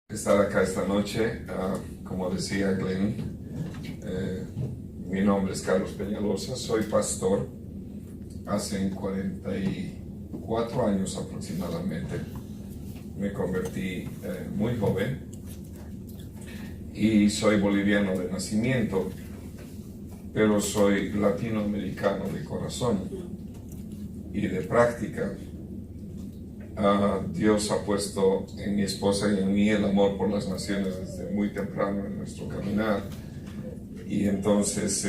Estar acá esta noche. Como decía Glenn, mi nombre es Carlos Peñalosa, soy pastor hace 44 años aproximadamente. Me convertí muy joven y soy boliviano de nacimiento, pero soy latinoamericano de corazón y de práctica. Dios ha puesto en mi esposa y en mí el amor por las naciones desde muy temprano en nuestro caminar. Y entonces,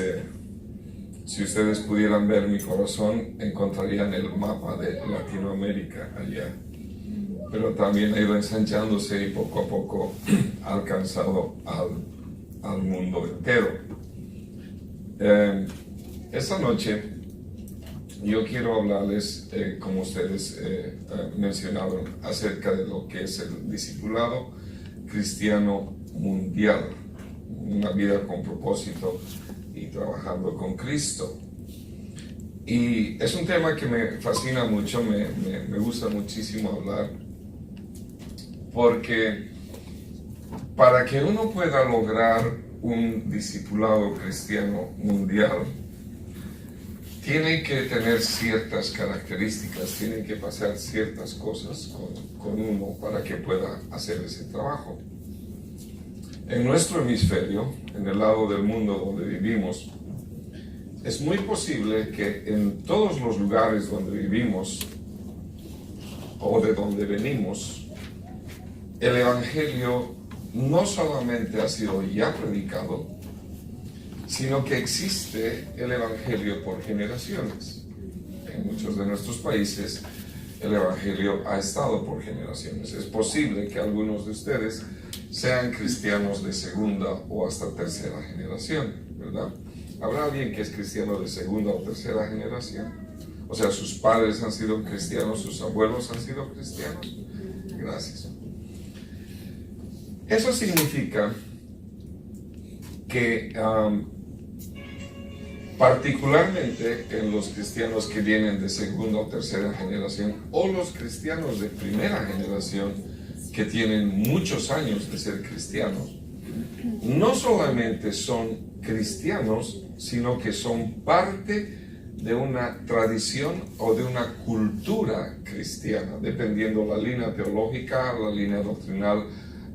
si ustedes pudieran ver mi corazón, encontrarían el mapa de Latinoamérica allá. Pero también ha ido ensanchándose y poco a poco ha alcanzado al mundo entero. Esta noche yo quiero hablarles, como ustedes mencionaron, acerca de lo que es el discipulado cristiano mundial, una vida con propósito y trabajando con Cristo. Y es un tema que me fascina mucho, me gusta muchísimo hablar, porque para que uno pueda lograr un discipulado cristiano mundial, tiene que tener ciertas características, tienen que pasar ciertas cosas con uno para que pueda hacer ese trabajo. En nuestro hemisferio, en el lado del mundo donde vivimos, es muy posible que en todos los lugares donde vivimos o de donde venimos, el Evangelio no solamente ha sido ya predicado, sino que existe el Evangelio por generaciones. En muchos de nuestros países el Evangelio ha estado por generaciones. Es posible que algunos de ustedes sean cristianos de segunda o hasta tercera generación, ¿verdad? ¿Habrá alguien que es cristiano de segunda o tercera generación? O sea, sus padres han sido cristianos, sus abuelos han sido cristianos. Gracias. Eso significa que particularmente en los cristianos que vienen de segunda o tercera generación, o los cristianos de primera generación que tienen muchos años de ser cristianos, no solamente son cristianos, sino que son parte de una tradición o de una cultura cristiana, dependiendo la línea teológica, la línea doctrinal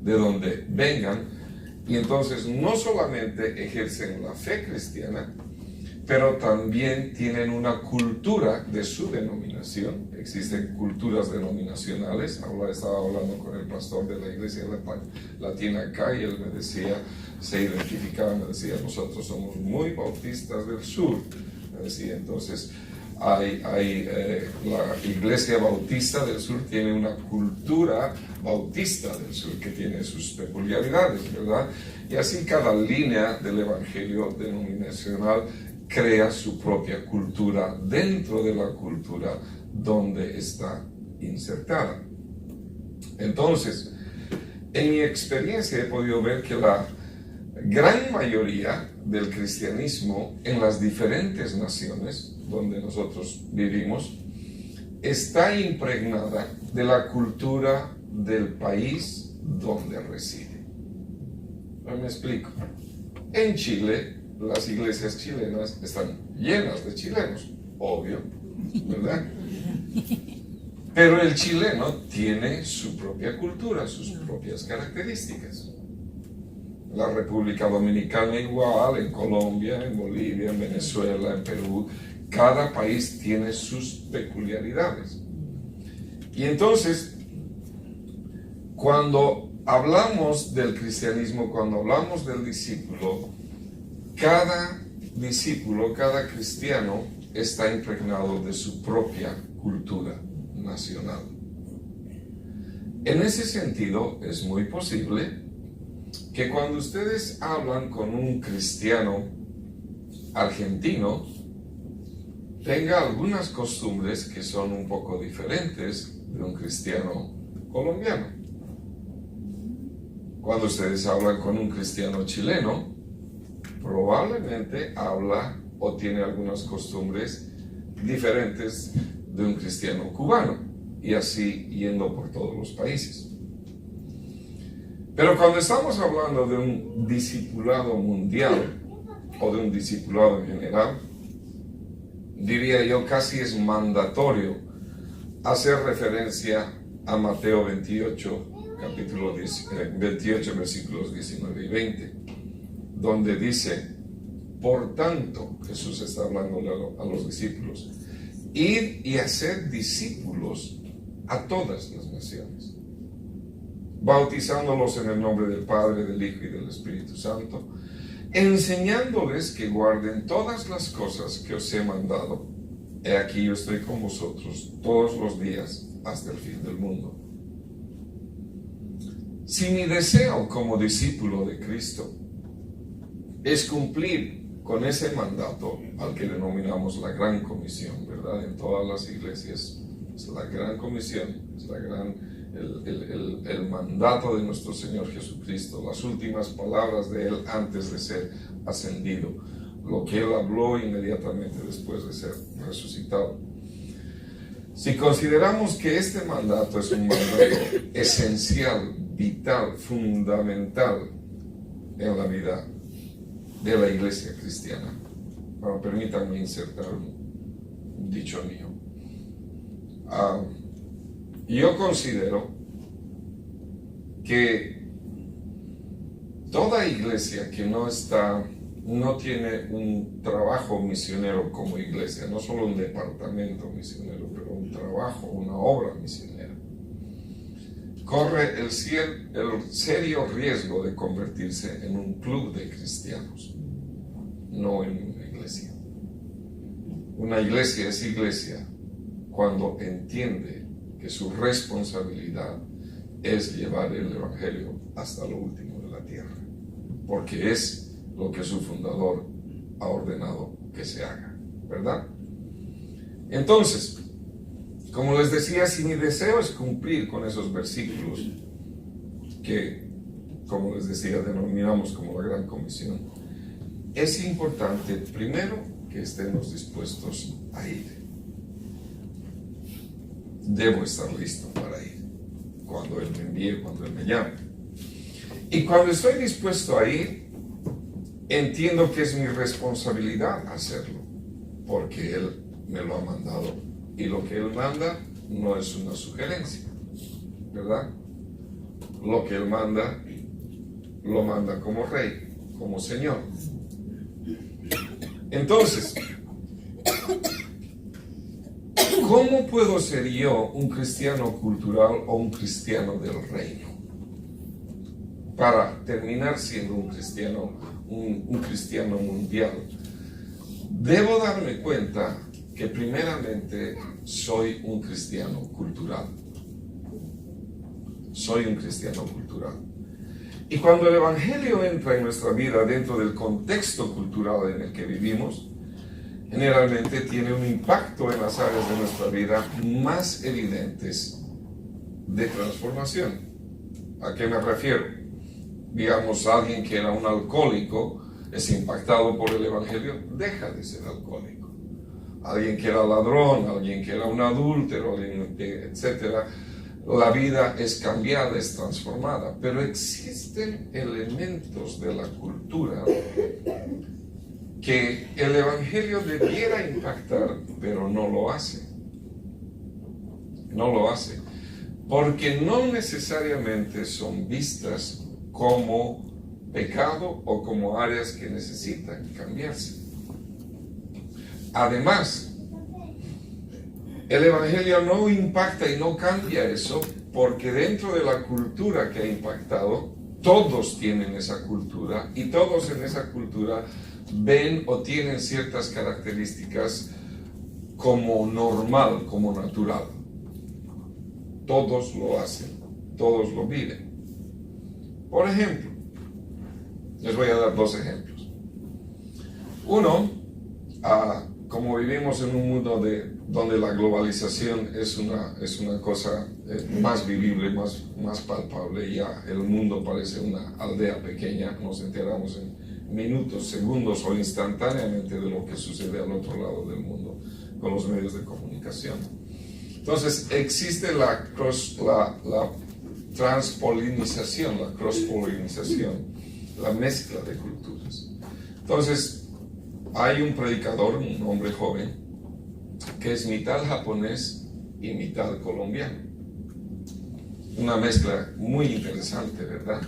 de donde vengan. Y entonces no solamente ejercen la fe cristiana, pero también tienen una cultura de su denominación. Existen culturas denominacionales. Ahora estaba hablando con el pastor de la iglesia latina acá y él me decía, se identificaba, me decía, nosotros somos muy bautistas del sur. Me decía, entonces la iglesia bautista del sur tiene una cultura bautista del sur que tiene sus peculiaridades, ¿verdad? Y así cada línea del evangelio denominacional crea su propia cultura dentro de la cultura donde está insertada. Entonces, en mi experiencia he podido ver que la gran mayoría del cristianismo en las diferentes naciones donde nosotros vivimos está impregnada de la cultura del país donde reside. Me explico. En Chile, las iglesias chilenas están llenas de chilenos, obvio, ¿verdad? Pero el chileno tiene su propia cultura, sus propias características. La República Dominicana igual, en Colombia, en Bolivia, en Venezuela, en Perú, cada país tiene sus peculiaridades. Y entonces, cuando hablamos del cristianismo, cuando hablamos del discípulo, cada discípulo, cada cristiano está impregnado de su propia cultura nacional. En ese sentido, es muy posible que cuando ustedes hablan con un cristiano argentino, tenga algunas costumbres que son un poco diferentes de un cristiano colombiano. Cuando ustedes hablan con un cristiano chileno, probablemente habla o tiene algunas costumbres diferentes de un cristiano cubano, y así yendo por todos los países. Pero cuando estamos hablando de un discipulado mundial o de un discipulado en general, diría yo casi es mandatorio hacer referencia a Mateo 28, capítulo 28, versículos 19 y 20, donde dice: por tanto, Jesús está hablando a los discípulos, id y hacer discípulos a todas las naciones, bautizándolos en el nombre del Padre, del Hijo y del Espíritu Santo, enseñándoles que guarden todas las cosas que os he mandado. He aquí yo estoy con vosotros todos los días hasta el fin del mundo. Si mi deseo como discípulo de Cristo es cumplir con ese mandato al que denominamos la Gran Comisión, ¿verdad? En todas las iglesias es la Gran Comisión, es el mandato de nuestro Señor Jesucristo, las últimas palabras de Él antes de ser ascendido, lo que Él habló inmediatamente después de ser resucitado. Si consideramos que este mandato es un mandato esencial, vital, fundamental en la vida de la iglesia cristiana, bueno, permítanme insertar un dicho mío. Yo considero que toda iglesia que no tiene un trabajo misionero como iglesia, no solo un departamento misionero, pero un trabajo, una obra misionera, corre el serio riesgo de convertirse en un club de cristianos, no en una iglesia. Una iglesia es iglesia cuando entiende que su responsabilidad es llevar el Evangelio hasta lo último de la tierra, porque es lo que su fundador ha ordenado que se haga, ¿verdad? Entonces, como les decía, si mi deseo es cumplir con esos versículos que, como les decía, denominamos como la Gran Comisión, es importante primero que estemos dispuestos a ir. Debo estar listo para ir cuando Él me envíe, cuando Él me llame. Y cuando estoy dispuesto a ir, entiendo que es mi responsabilidad hacerlo, porque Él me lo ha mandado. Y lo que Él manda no es una sugerencia, ¿verdad? Lo que Él manda, lo manda como Rey, como Señor. Entonces, ¿cómo puedo ser yo un cristiano cultural o un cristiano del reino? Para terminar siendo un cristiano mundial, debo darme cuenta que primeramente soy un cristiano cultural. Soy un cristiano cultural. Y cuando el Evangelio entra en nuestra vida dentro del contexto cultural en el que vivimos, generalmente tiene un impacto en las áreas de nuestra vida más evidentes de transformación. ¿A qué me refiero? Digamos, alguien que era un alcohólico es impactado por el Evangelio, deja de ser alcohólico. Alguien que era ladrón, alguien que era un adúltero, etc., la vida es cambiada, es transformada. Pero existen elementos de la cultura que el Evangelio debiera impactar, pero no lo hace. No lo hace. Porque no necesariamente son vistas como pecado o como áreas que necesitan cambiarse. Además, el Evangelio no impacta y no cambia eso, porque dentro de la cultura que ha impactado, todos tienen esa cultura y todos en esa cultura ven o tienen ciertas características como normal, como natural. Todos lo hacen, todos lo viven. Por ejemplo, les voy a dar dos ejemplos. Uno, como vivimos en un mundo donde la globalización es una cosa más vivible, más palpable, ya el mundo parece una aldea pequeña, nos enteramos en minutos, segundos o instantáneamente de lo que sucede al otro lado del mundo con los medios de comunicación. Entonces existe la transpolinización, la cross-polinización, la mezcla de culturas. Entonces, hay un predicador, un hombre joven, que es mitad japonés y mitad colombiano. Una mezcla muy interesante, ¿verdad?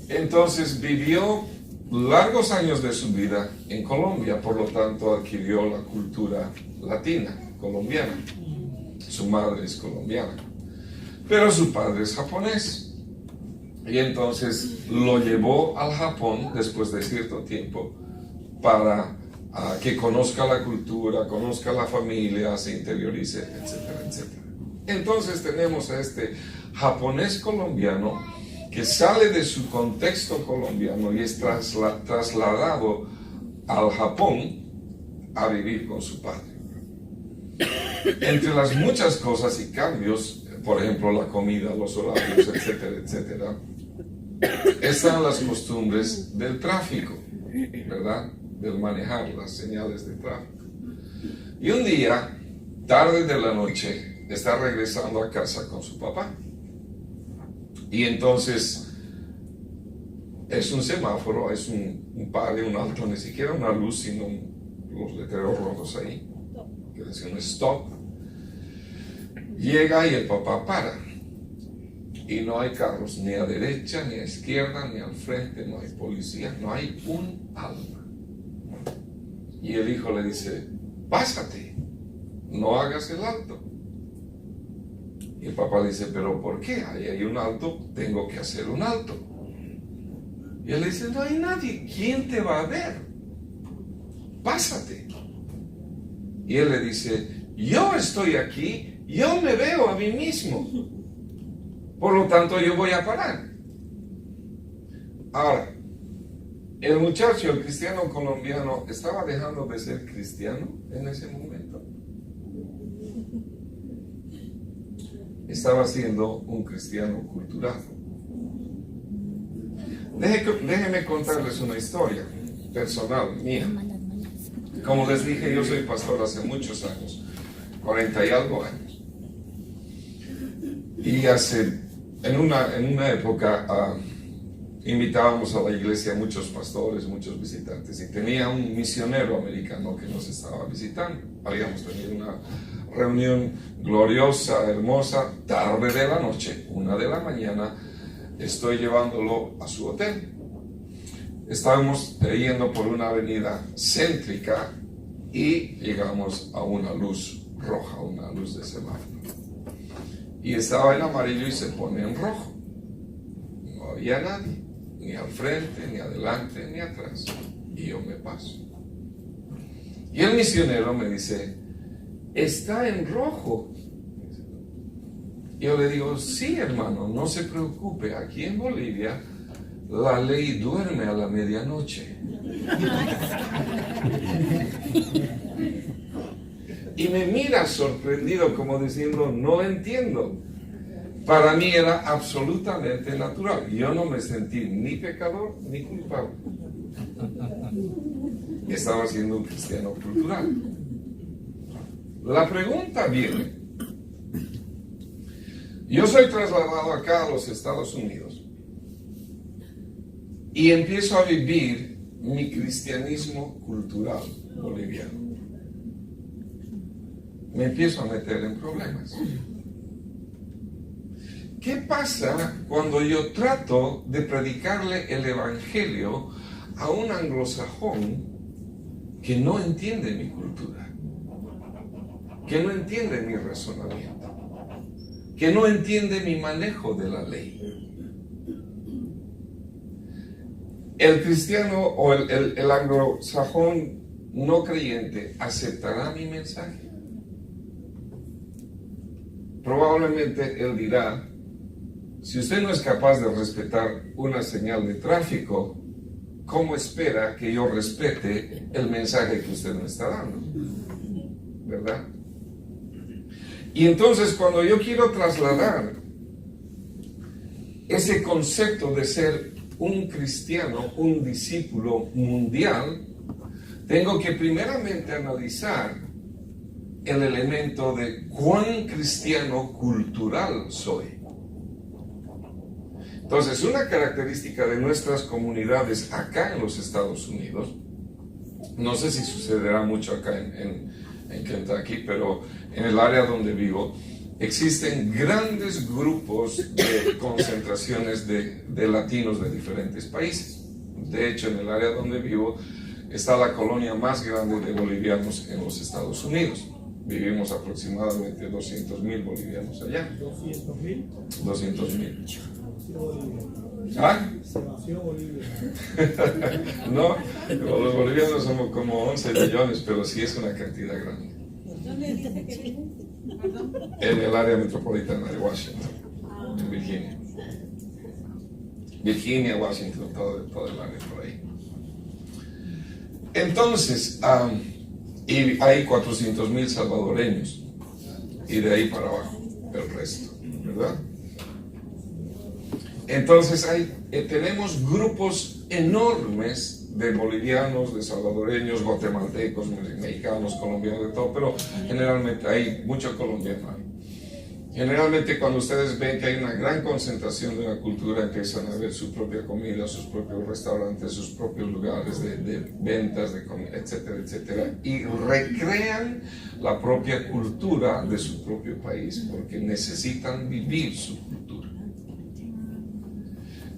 Entonces vivió largos años de su vida en Colombia, por lo tanto adquirió la cultura latina, colombiana. Su madre es colombiana, pero su padre es japonés. Y entonces lo llevó al Japón después de cierto tiempo para que conozca la cultura, conozca la familia, se interiorice, etcétera, etcétera. Entonces tenemos a este japonés colombiano que sale de su contexto colombiano y es trasladado al Japón a vivir con su padre. Entre las muchas cosas y cambios, por ejemplo la comida, los horarios, etcétera, etcétera, están las costumbres del tráfico, ¿verdad? Del manejar las señales de tráfico. Y un día, tarde de la noche, está regresando a casa con su papá. Y entonces es un semáforo, es un pare, un alto, ni siquiera una luz, sino los letreros rojos ahí, que dice un stop. Llega y el papá para. Y no hay carros ni a derecha, ni a izquierda, ni al frente, no hay policía, no hay un alma. Y el hijo le dice, pásate, no hagas el alto. Y el papá le dice, pero ¿por qué? Ahí hay un alto, tengo que hacer un alto. Y él le dice, no hay nadie, ¿quién te va a ver? Pásate. Y él le dice, yo estoy aquí, yo me veo a mí mismo. Por lo tanto, yo voy a parar. Ahora, el muchacho, el cristiano colombiano, ¿estaba dejando de ser cristiano en ese momento? Estaba siendo un cristiano cultural. Déjenme contarles una historia personal mía. Como les dije, yo soy pastor hace muchos años, 40 y algo años. Y en una época invitábamos a la iglesia a muchos pastores, muchos visitantes, y tenía un misionero americano que nos estaba visitando. Habíamos tenido una reunión gloriosa, hermosa, tarde de la noche, 1 de la mañana, estoy llevándolo a su hotel. Estábamos yendo por una avenida céntrica y llegamos a una luz roja, una luz de semáforo. Y estaba en amarillo y se pone en rojo. No había nadie, ni al frente, ni adelante, ni atrás. Y yo me paso. Y el misionero me dice, está en rojo. Yo le digo, sí, hermano, no se preocupe, aquí en Bolivia la ley duerme a la medianoche. Y me mira sorprendido como diciendo, no entiendo. Para mí era absolutamente natural. Yo no me sentí ni pecador ni culpable. Estaba siendo un cristiano cultural. La pregunta viene. Yo soy trasladado acá a los Estados Unidos y empiezo a vivir mi cristianismo cultural boliviano. Me empiezo a meter en problemas. ¿Qué pasa cuando yo trato de predicarle el evangelio a un anglosajón que no entiende mi cultura, que no entiende mi razonamiento, que no entiende mi manejo de la ley? El cristiano o el anglosajón no creyente aceptará mi mensaje. Probablemente él dirá, si usted no es capaz de respetar una señal de tráfico, ¿cómo espera que yo respete el mensaje que usted me está dando? ¿Verdad? Y entonces cuando yo quiero trasladar ese concepto de ser un cristiano, un discípulo mundial, tengo que primeramente analizar el elemento de cuán cristiano cultural soy. Entonces, una característica de nuestras comunidades acá en los Estados Unidos, no sé si sucederá mucho acá en Kentucky, pero en el área donde vivo, existen grandes grupos de concentraciones de latinos de diferentes países. De hecho, en el área donde vivo está la colonia más grande de bolivianos en los Estados Unidos. Vivimos aproximadamente 200,000 bolivianos allá. ¿200,000? 200,000. Bolivia. ¿Ah? Se vació Bolivia. No, los bolivianos somos como 11 millones, pero sí es una cantidad grande. ¿Dónde dice que vive? En el área metropolitana de Washington, en Virginia. Virginia, Washington, todo el área por ahí. Entonces, y hay 400,000 salvadoreños, y de ahí para abajo, el resto, ¿verdad? Entonces tenemos grupos enormes de bolivianos, de salvadoreños, guatemaltecos, mexicanos, colombianos, de todo, pero generalmente hay mucho colombiano. Generalmente cuando ustedes ven que hay una gran concentración de una cultura, empiezan a ver su propia comida, sus propios restaurantes, sus propios lugares de ventas, de comida, etcétera, etcétera, y recrean la propia cultura de su propio país, porque necesitan vivir su cultura.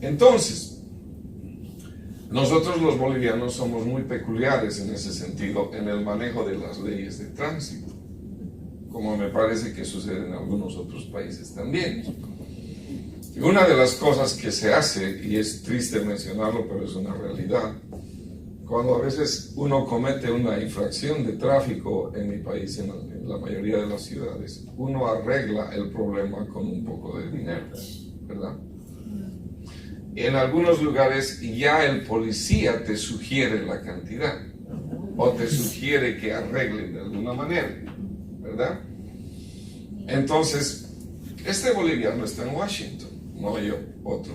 Entonces, nosotros los bolivianos somos muy peculiares en ese sentido, en el manejo de las leyes de tránsito, como me parece que sucede en algunos otros países también. Y una de las cosas que se hace, y es triste mencionarlo, pero es una realidad, cuando a veces uno comete una infracción de tráfico en mi país, en la mayoría de las ciudades, uno arregla el problema con un poco de dinero, ¿verdad? En algunos lugares ya el policía te sugiere la cantidad o te sugiere que arreglen de alguna manera, ¿verdad? Entonces, este boliviano está en Washington, no yo, otro.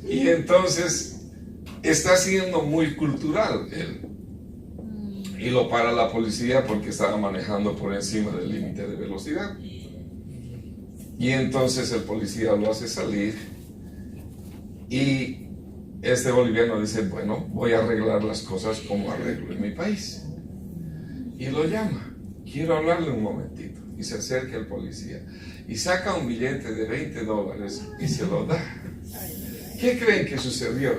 Y entonces está siendo muy cultural él. Y lo para la policía porque estaba manejando por encima del límite de velocidad. Y entonces el policía lo hace salir y este boliviano dice, bueno, voy a arreglar las cosas como arreglo en mi país. Y lo llama, quiero hablarle un momentito. Y se acerca el policía y saca un billete de $20 y se lo da. ¿Qué creen que sucedió?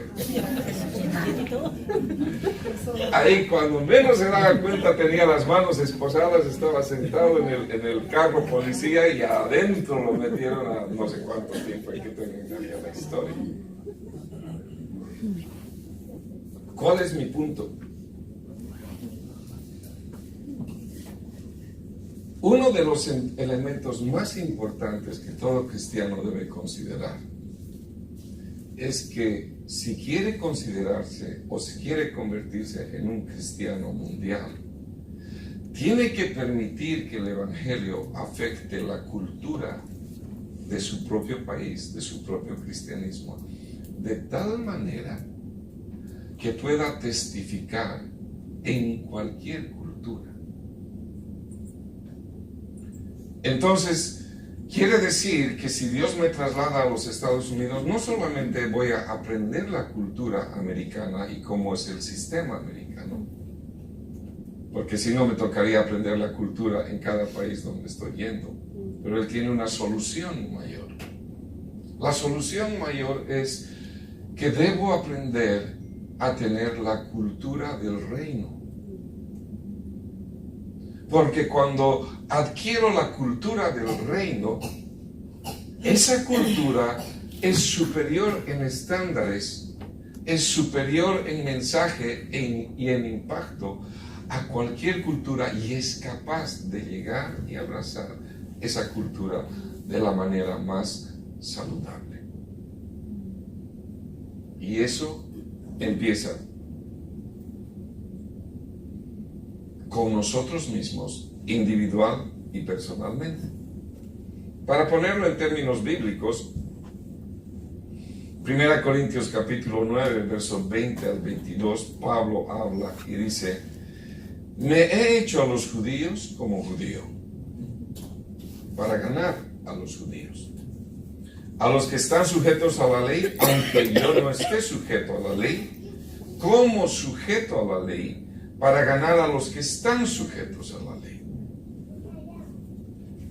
Ahí cuando menos se daba cuenta tenía las manos esposadas, estaba sentado en el carro policía y adentro lo metieron a no sé cuánto tiempo, hay que terminaría la historia. ¿Cuál es mi punto? Uno de los elementos más importantes que todo cristiano debe considerar es que si quiere considerarse o si quiere convertirse en un cristiano mundial, tiene que permitir que el evangelio afecte la cultura de su propio país, de su propio cristianismo, de tal manera que pueda testificar en cualquier cultura. Entonces, quiere decir que si Dios me traslada a los Estados Unidos, no solamente voy a aprender la cultura americana y cómo es el sistema americano, porque si no me tocaría aprender la cultura en cada país donde estoy yendo, pero Él tiene una solución mayor. La solución mayor es que debo aprender a tener la cultura del reino. Porque cuando adquiero la cultura del reino, esa cultura es superior en estándares, es superior en mensaje y en impacto a cualquier cultura y es capaz de llegar y abrazar esa cultura de la manera más saludable. Y eso empieza con nosotros mismos, individual y personalmente. Para ponerlo en términos bíblicos, 1 Corintios capítulo 9, versos 20 al 22, Pablo habla y dice, Me he hecho a los judíos como judío, para ganar a los judíos. A los que están sujetos a la ley, aunque yo no esté sujeto a la ley, como sujeto a la ley, para ganar a los que están sujetos a la ley.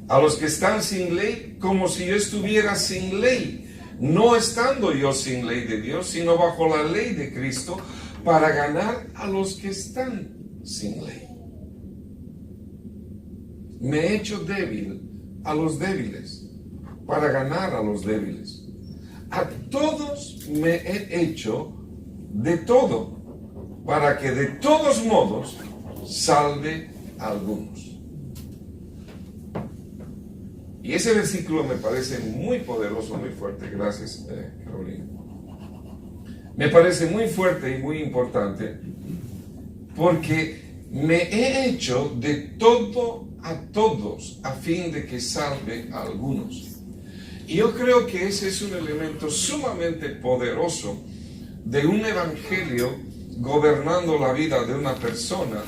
A los que están sin ley, como si yo estuviera sin ley, no estando yo sin ley de Dios, sino bajo la ley de Cristo, para ganar a los que están sin ley. Me he hecho débil a los débiles, para ganar a los débiles. A todos me he hecho de todo, para que de todos modos salve a algunos. Y ese versículo me parece muy poderoso, muy fuerte. Gracias, Carolina. Me parece muy fuerte y muy importante, porque me he hecho de todo a todos, a fin de que salve a algunos. Y yo creo que ese es un elemento sumamente poderoso de un evangelio gobernando la vida de una persona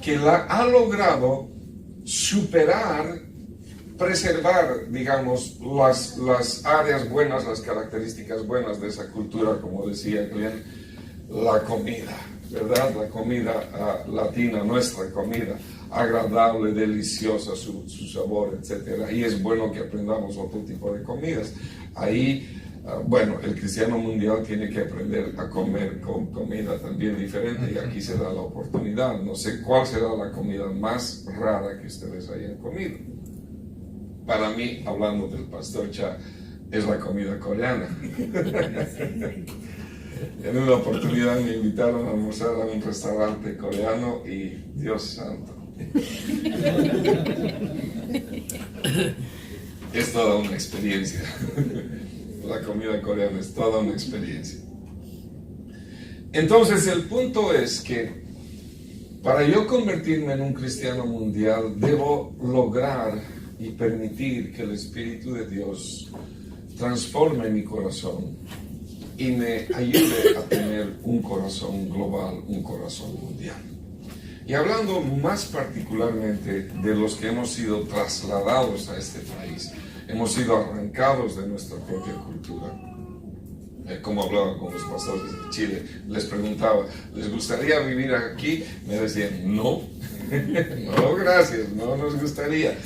que ha logrado superar, preservar, digamos, las áreas buenas, las características buenas de esa cultura, como decía Glenn, la comida, ¿verdad? La comida latina, nuestra comida, agradable, deliciosa, su sabor, etc. Y es bueno que aprendamos otro tipo de comidas. Ahí, bueno, el cristiano mundial tiene que aprender a comer con comida también diferente, y aquí se da la oportunidad. No sé cuál será la comida más rara que ustedes hayan comido. Para mí, hablando del pastor Cha, es la comida coreana. En una oportunidad me invitaron a almorzar a un restaurante coreano y Dios santo. Es toda una experiencia. La comida coreana es toda una experiencia. Entonces el punto es que para yo convertirme en un cristiano mundial debo lograr y permitir que el Espíritu de Dios transforme mi corazón y me ayude a tener un corazón global, un corazón mundial. Y hablando más particularmente de los que hemos sido trasladados a este país, hemos sido arrancados de nuestra propia cultura. Como hablaba con los pastores de Chile, les preguntaba, ¿les gustaría vivir aquí? Me decían, no, no, gracias, no nos gustaría.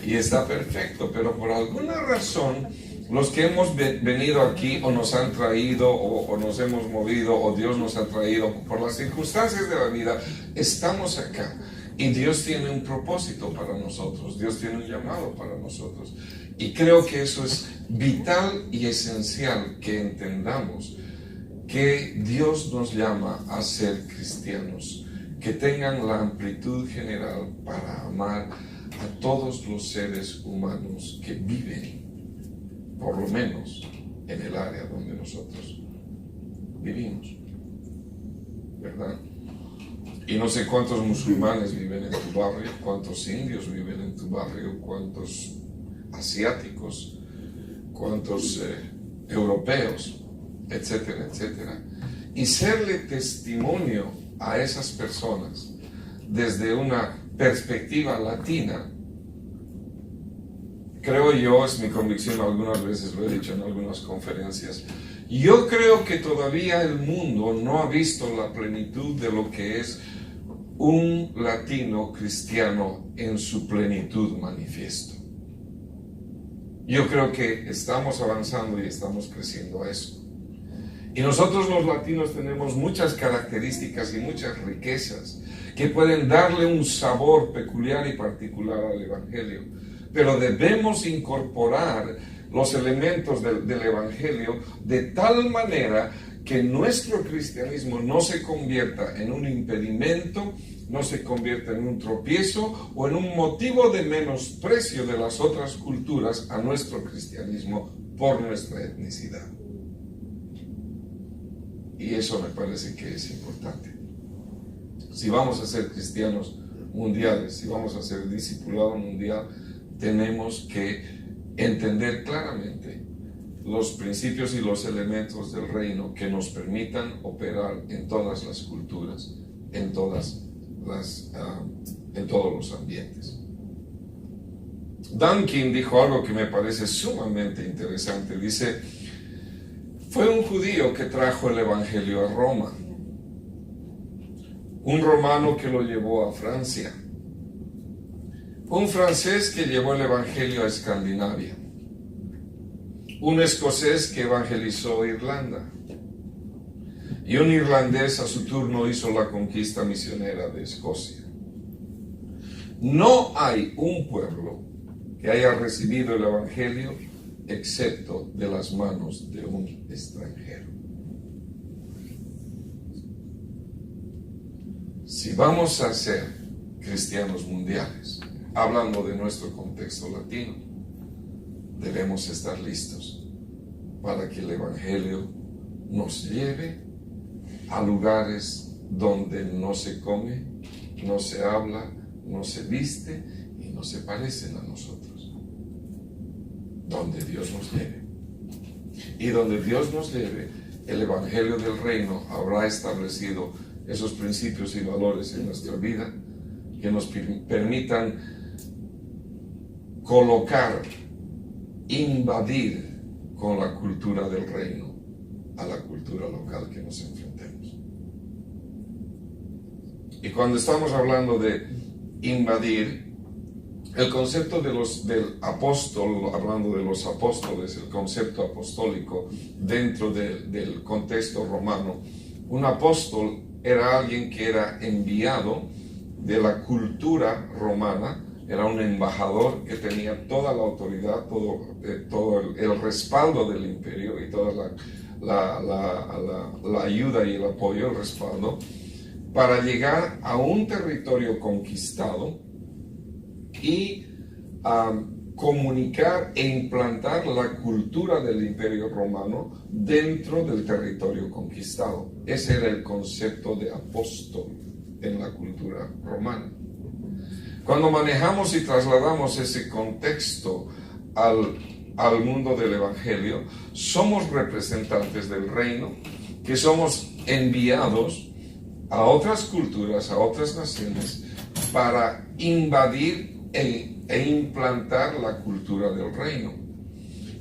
Y está perfecto, pero por alguna razón, los que hemos venido aquí o nos han traído o nos hemos movido o Dios nos ha traído por las circunstancias de la vida, estamos acá. Y Dios tiene un propósito para nosotros, Dios tiene un llamado para nosotros. Y creo que eso es vital y esencial que entendamos, que Dios nos llama a ser cristianos, que tengan la amplitud general para amar a todos los seres humanos que viven, por lo menos en el área donde nosotros vivimos, ¿verdad? Y no sé cuántos musulmanes viven en tu barrio, cuántos indios viven en tu barrio, cuántos asiáticos, cuántos europeos, etcétera, etcétera. Y serle testimonio a esas personas desde una perspectiva latina, creo yo, es mi convicción, algunas veces lo he dicho en algunas conferencias, yo creo que todavía el mundo no ha visto la plenitud de lo que es un latino cristiano en su plenitud manifiesto. Yo creo que estamos avanzando y estamos creciendo a eso. Y nosotros los latinos tenemos muchas características y muchas riquezas que pueden darle un sabor peculiar y particular al Evangelio. Pero debemos incorporar los elementos del Evangelio de tal manera que nuestro cristianismo no se convierta en un impedimento, no se convierta en un tropiezo o en un motivo de menosprecio de las otras culturas a nuestro cristianismo por nuestra etnicidad. Y eso me parece que es importante. Si vamos a ser cristianos mundiales, si vamos a ser discipulado mundial, tenemos que entender claramente los principios y los elementos del reino que nos permitan operar en todas las culturas, en todas en todos los ambientes. Duncan dijo algo que me parece sumamente interesante. Dice, fue un judío que trajo el evangelio a Roma, un romano que lo llevó a Francia, un francés que llevó el evangelio a Escandinavia, un escocés que evangelizó Irlanda, y un irlandés a su turno hizo la conquista misionera de Escocia. No hay un pueblo que haya recibido el evangelio excepto de las manos de un extranjero. Si vamos a ser cristianos mundiales, hablando de nuestro contexto latino, debemos estar listos para que el evangelio nos lleve a lugares donde no se come, no se habla, no se viste y no se parecen a nosotros. Donde Dios nos lleve. Y donde Dios nos lleve, el evangelio del reino habrá establecido esos principios y valores en nuestra vida que nos permitan colocar, invadir con la cultura del reino a la cultura local que nos enfrentemos. Y cuando estamos hablando de invadir, el concepto del apóstol, hablando de los apóstoles, el concepto apostólico dentro del contexto romano, un apóstol era alguien que era enviado de la cultura romana, era un embajador que tenía toda la autoridad, todo el respaldo del imperio y toda la ayuda y el apoyo, el respaldo, para llegar a un territorio conquistado y comunicar e implantar la cultura del imperio romano dentro del territorio conquistado. Ese era el concepto de apóstol en la cultura romana. Cuando manejamos y trasladamos ese contexto al mundo del evangelio, somos representantes del reino, que somos enviados a otras culturas, a otras naciones, para invadir e implantar la cultura del reino.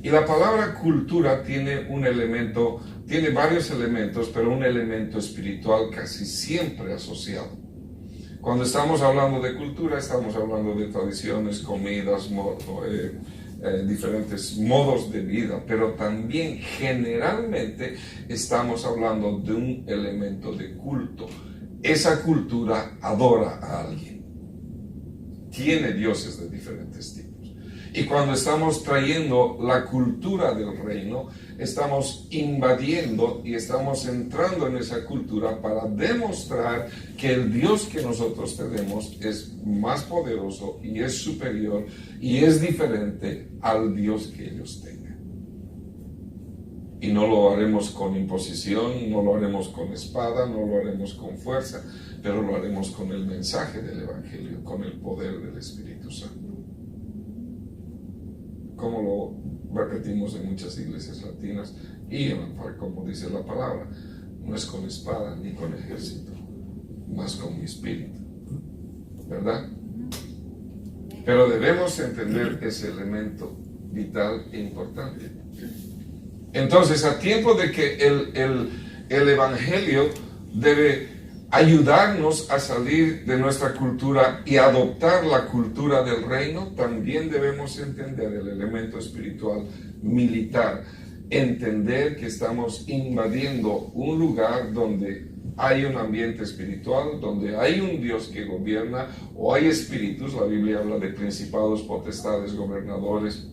Y la palabra cultura tiene varios elementos, pero un elemento espiritual casi siempre asociado. Cuando estamos hablando de cultura, estamos hablando de tradiciones, comidas, diferentes modos de vida, pero también generalmente estamos hablando de un elemento de culto. Esa cultura adora a alguien, tiene dioses de diferentes tipos. Y cuando estamos trayendo la cultura del reino, estamos invadiendo y estamos entrando en esa cultura para demostrar que el Dios que nosotros tenemos es más poderoso y es superior y es diferente al Dios que ellos tengan. Y no lo haremos con imposición, no lo haremos con espada, no lo haremos con fuerza, pero lo haremos con el mensaje del Evangelio, con el poder del Espíritu Santo. Como lo repetimos en muchas iglesias latinas y como dice la palabra, no es con espada ni con ejército, más con mi espíritu, ¿verdad? Pero debemos entender ese elemento vital e importante. Entonces, a tiempo de que el Evangelio debe ayudarnos a salir de nuestra cultura y adoptar la cultura del reino, también debemos entender el elemento espiritual militar, entender que estamos invadiendo un lugar donde hay un ambiente espiritual, donde hay un Dios que gobierna, o hay espíritus. La Biblia habla de principados, potestades, gobernadores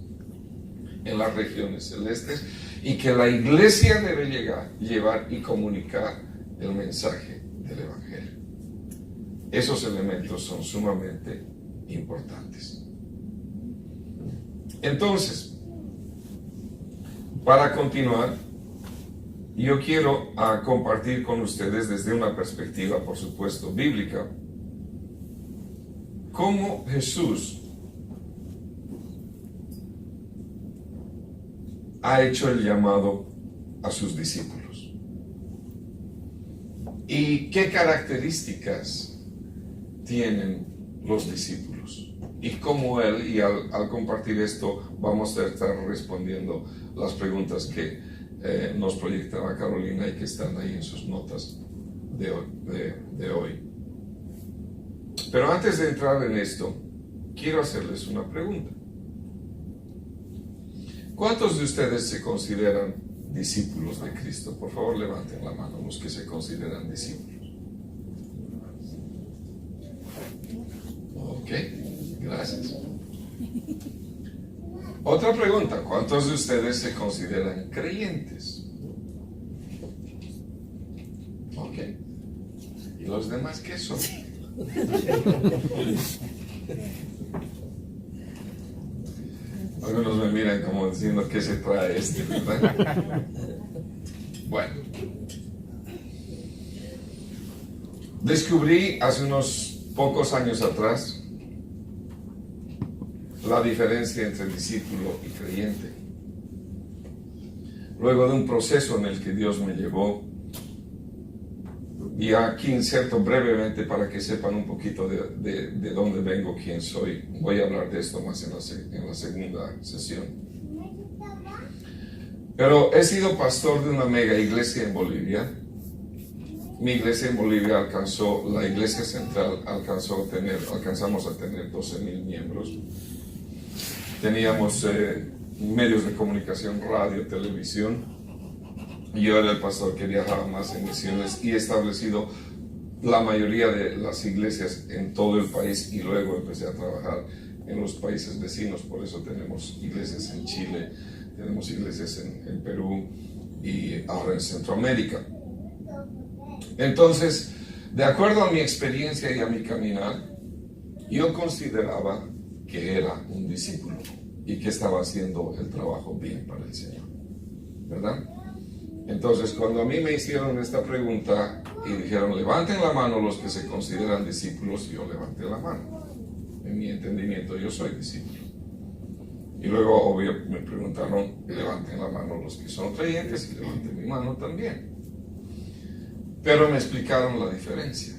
en las regiones celestes, y que la iglesia debe llevar y comunicar el mensaje del Evangelio. Esos elementos son sumamente importantes. Entonces, para continuar, yo quiero compartir con ustedes desde una perspectiva, por supuesto, bíblica, cómo Jesús ha hecho el llamado a sus discípulos. ¿Y qué características tienen los discípulos. Y como él, y al compartir esto, vamos a estar respondiendo las preguntas que nos proyectaba Carolina y que están ahí en sus notas de hoy. Pero antes de entrar en esto, quiero hacerles una pregunta. ¿Cuántos de ustedes se consideran discípulos de Cristo? Por favor, levanten la mano los que se consideran discípulos. Ok, gracias. Otra pregunta, ¿cuántos de ustedes se consideran creyentes? Ok. ¿Y los demás qué son? Algunos me miran como diciendo ¿qué se trae este, verdad? Bueno. Descubrí hace unos pocos años atrás la diferencia entre discípulo y creyente. Luego de un proceso en el que Dios me llevó, y aquí inserto brevemente para que sepan un poquito de dónde vengo, quién soy. Voy a hablar de esto más en la segunda sesión. Pero he sido pastor de una mega iglesia en Bolivia. Mi iglesia en Bolivia alcanzó, la iglesia central alcanzamos a tener 12,000 miembros. Teníamos medios de comunicación, radio, televisión. Yo era el pastor que viajaba más en misiones y he establecido la mayoría de las iglesias en todo el país, y luego empecé a trabajar en los países vecinos. Por eso tenemos iglesias en Chile, tenemos iglesias en Perú y ahora en Centroamérica. Entonces, de acuerdo a mi experiencia y a mi caminar, yo consideraba que era un discípulo y que estaba haciendo el trabajo bien para el Señor, ¿verdad? Entonces, cuando a mí me hicieron esta pregunta y dijeron, levanten la mano los que se consideran discípulos, yo levanté la mano. En mi entendimiento, yo soy discípulo. Y luego, obvio, me preguntaron, levanten la mano los que son creyentes, y levanté mi mano también. Pero me explicaron la diferencia.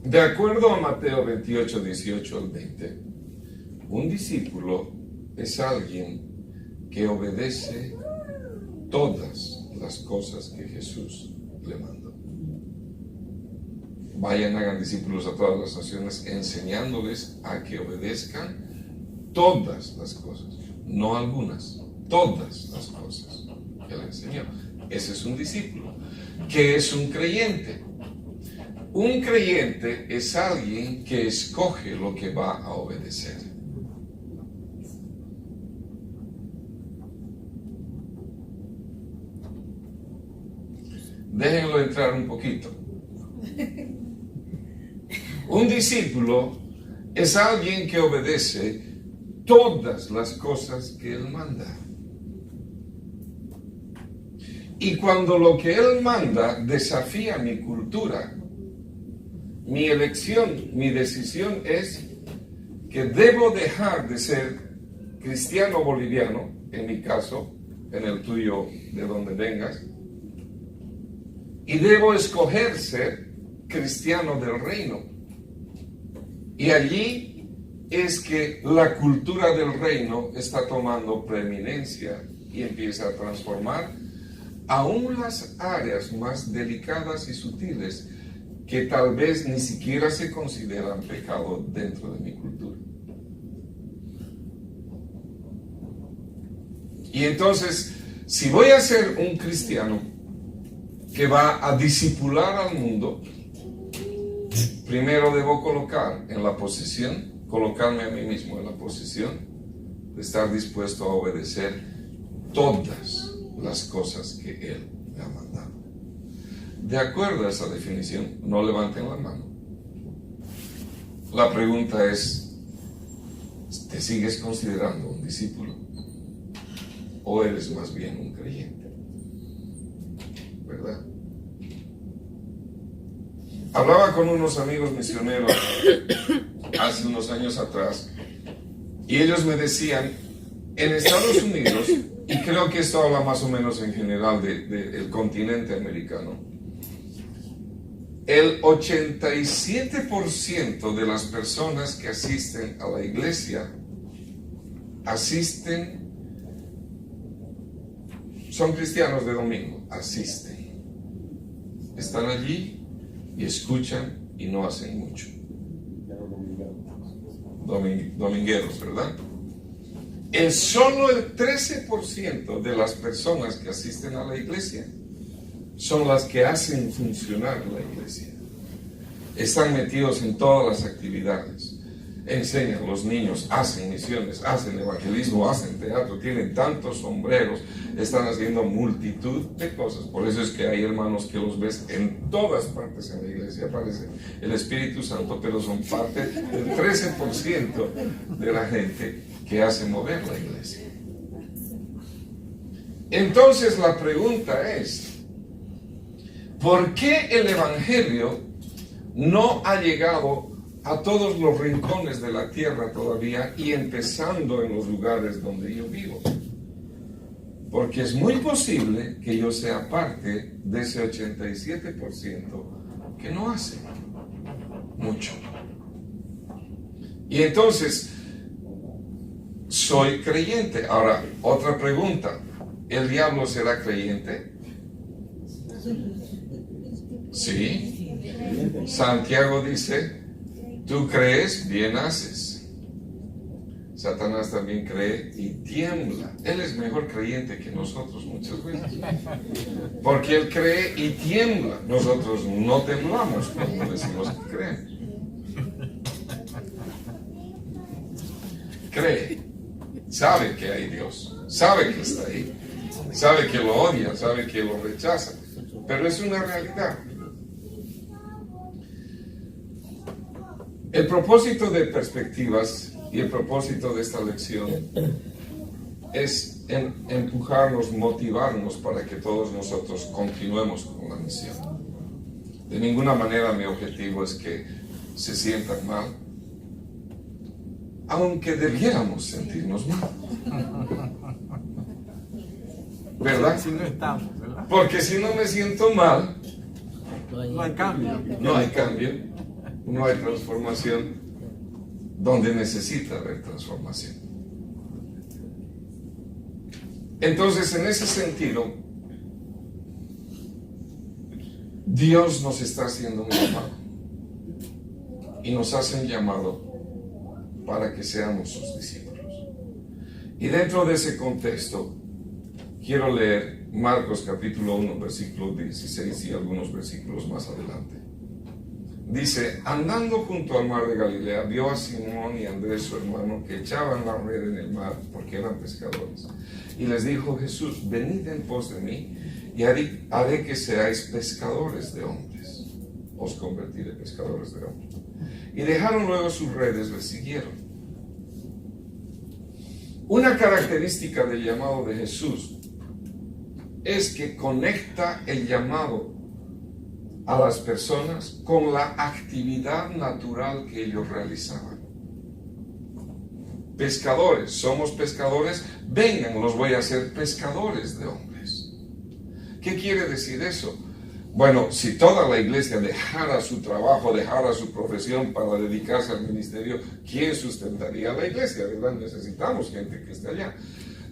De acuerdo a Mateo 28, 18 al 20, un discípulo es alguien que obedece todas las cosas que Jesús le mandó. Vayan, hagan discípulos a todas las naciones, enseñándoles a que obedezcan todas las cosas, no algunas, todas las cosas que le enseñó. Ese es un discípulo. ¿Qué es un creyente? Un creyente es alguien que escoge lo que va a obedecer. Déjenlo entrar un poquito. Un discípulo es alguien que obedece todas las cosas que él manda. Y cuando lo que él manda desafía mi cultura, mi elección, mi decisión es que debo dejar de ser cristiano boliviano, en mi caso, en el tuyo, de donde vengas, y debo escoger ser cristiano del reino. Y allí es que la cultura del reino está tomando preeminencia y empieza a transformar aún las áreas más delicadas y sutiles que tal vez ni siquiera se consideran pecado dentro de mi cultura. Y entonces, si voy a ser un cristiano que va a discipular al mundo, primero debo colocarme a mí mismo en la posición de estar dispuesto a obedecer todas las cosas que Él me ha mandado. De acuerdo a esa definición, no levanten la mano. La pregunta es, ¿te sigues considerando un discípulo? ¿O eres más bien un creyente? ¿Verdad? Hablaba con unos amigos misioneros hace unos años atrás, y ellos me decían, en Estados Unidos, y creo que esto habla más o menos en general del continente americano, el 87% de las personas que asisten a la iglesia son cristianos de domingo, asisten. Están allí y escuchan y no hacen mucho. Domingueros, ¿verdad? Solo el 13% de las personas que asisten a la iglesia son las que hacen funcionar la iglesia. Están metidos en todas las actividades. Enseñan a los niños, hacen misiones, hacen evangelismo, hacen teatro, tienen tantos sombreros, están haciendo multitud de cosas. Por eso es que hay hermanos que los ves en todas partes en la iglesia, aparece el Espíritu Santo, pero son parte del 13% de la gente que hace mover la iglesia. Entonces la pregunta es, ¿por qué el Evangelio no ha llegado a todos los rincones de la tierra todavía y empezando en los lugares donde yo vivo? Porque es muy posible que yo sea parte de ese 87% que no hace mucho. Y entonces, soy creyente. Ahora, otra pregunta, ¿el diablo será creyente? Sí. Santiago dice, tú crees, bien haces. Satanás también cree y tiembla. Él es mejor creyente que nosotros muchas veces. Porque él cree y tiembla. Nosotros no temblamos cuando decimos que creemos. Cree. Sabe que hay Dios. Sabe que está ahí. Sabe que lo odia. Sabe que lo rechaza. Pero es una realidad. El propósito de Perspectivas y el propósito de esta lección es empujarnos, motivarnos para que todos nosotros continuemos con la misión. De ninguna manera mi objetivo es que se sientan mal, aunque debiéramos sentirnos mal. ¿Verdad? Si no estamos, ¿verdad? Porque si no me siento mal, No hay cambio. no hay cambio. No hay transformación donde necesita haber transformación. Entonces, en ese sentido, Dios nos está haciendo un llamado y nos hace un llamado para que seamos sus discípulos. Y dentro de ese contexto, quiero leer Marcos capítulo 1, versículo 16 y algunos versículos más adelante. Dice, andando junto al mar de Galilea, vio a Simón y Andrés, su hermano, que echaban la red en el mar porque eran pescadores. Y les dijo Jesús, venid en pos de mí y haré que seáis pescadores de hombres. Os convertiré pescadores de hombres. Y dejaron luego sus redes, les siguieron. Una característica del llamado de Jesús es que conecta el llamado a las personas con la actividad natural que ellos realizaban. Pescadores, somos pescadores, vengan, los voy a hacer pescadores de hombres. ¿Qué quiere decir eso? Bueno, si toda la iglesia dejara su trabajo, dejara su profesión para dedicarse al ministerio, ¿quién sustentaría la iglesia? ¿Verdad? Necesitamos gente que esté allá.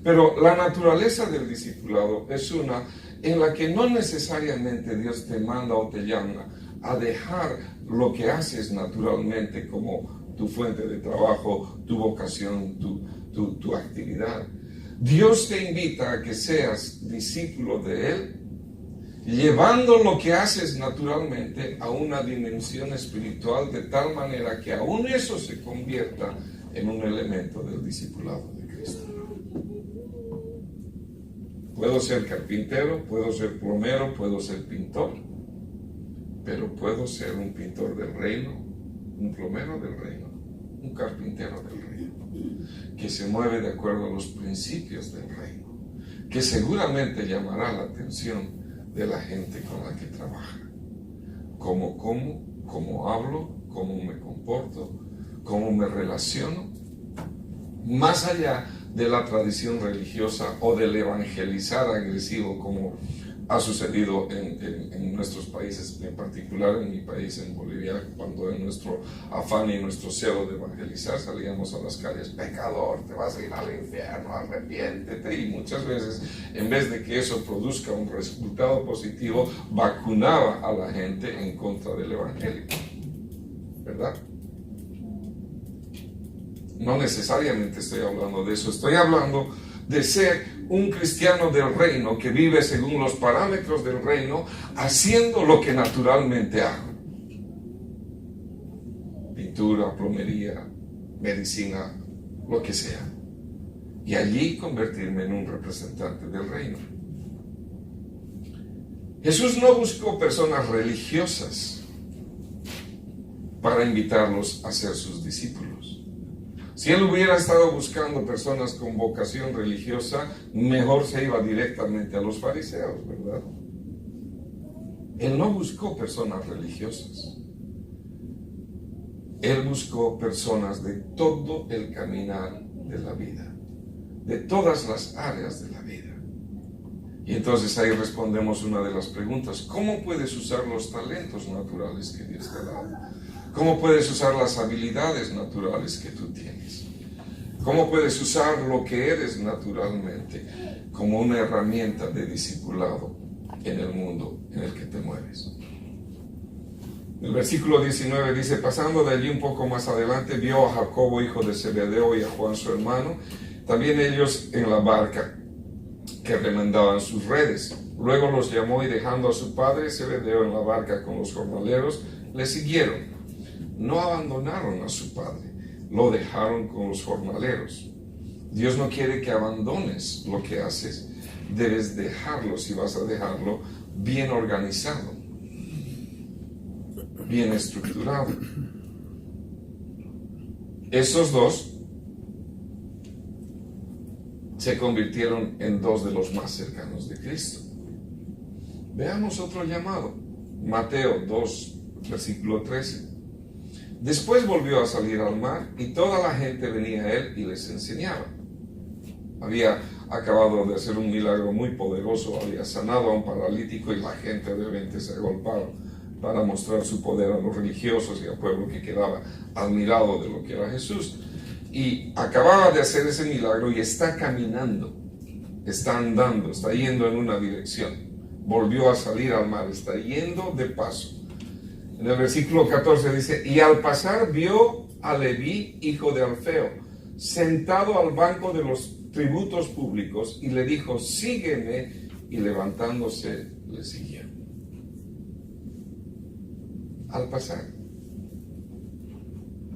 Pero la naturaleza del discipulado es una en la que no necesariamente Dios te manda o te llama a dejar lo que haces naturalmente como tu fuente de trabajo, tu vocación, tu actividad. Dios te invita a que seas discípulo de Él, llevando lo que haces naturalmente a una dimensión espiritual de tal manera que aún eso se convierta en un elemento del discipulado de Cristo. Puedo ser carpintero, puedo ser plomero, puedo ser pintor, pero puedo ser un pintor del reino, un plomero del reino, un carpintero del reino, que se mueve de acuerdo a los principios del reino, que seguramente llamará la atención de la gente con la que trabaja. Cómo como, cómo hablo, cómo me comporto, cómo me relaciono, más allá de la tradición religiosa o del evangelizar agresivo, como Ha sucedido en nuestros países, en particular en mi país, en Bolivia, cuando en nuestro afán y nuestro celo de evangelizar salíamos a las calles: pecador, te vas a ir al infierno, arrepiéntete. Y muchas veces, en vez de que eso produzca un resultado positivo, vacunaba a la gente en contra del evangelio, ¿verdad? No necesariamente estoy hablando de eso, estoy hablando de ser un cristiano del reino que vive según los parámetros del reino, haciendo lo que naturalmente hago: pintura, plomería, medicina, lo que sea, y allí convertirme en un representante del reino. Jesús no buscó personas religiosas para invitarlos a ser sus discípulos. Si él hubiera estado buscando personas con vocación religiosa, mejor se iba directamente a los fariseos, ¿verdad? Él no buscó personas religiosas. Él buscó personas de todo el caminar de la vida, de todas las áreas de la vida. Y entonces ahí respondemos una de las preguntas: ¿cómo puedes usar los talentos naturales que Dios te ha dado? ¿Cómo puedes usar las habilidades naturales que tú tienes? ¿Cómo puedes usar lo que eres naturalmente como una herramienta de discipulado en el mundo en el que te mueves? El versículo 19 dice: pasando de allí un poco más adelante, vio a Jacobo, hijo de Zebedeo, y a Juan, su hermano, también ellos en la barca, que remendaban sus redes. Luego los llamó, y dejando a su padre Zebedeo en la barca con los jornaleros, le siguieron. No abandonaron a su padre, lo dejaron con los jornaleros. Dios no quiere que abandones lo que haces. Debes dejarlo, si vas a dejarlo, bien organizado, bien estructurado. Esos dos se convirtieron en dos de los más cercanos de Cristo. Veamos otro llamado. Mateo 2, versículo 13. Después volvió a salir al mar, y toda la gente venía a él y les enseñaba. Había acabado de hacer un milagro muy poderoso, había sanado a un paralítico, y la gente de repente se agolpaba para mostrar su poder a los religiosos y al pueblo que quedaba admirado de lo que era Jesús. Y acababa de hacer ese milagro y está caminando, está andando, está yendo en una dirección. Volvió a salir al mar, está yendo de paso. En el versículo 14 dice: y al pasar vio a Leví, hijo de Alfeo, sentado al banco de los tributos públicos, y le dijo: sígueme, y levantándose le siguió. Al pasar,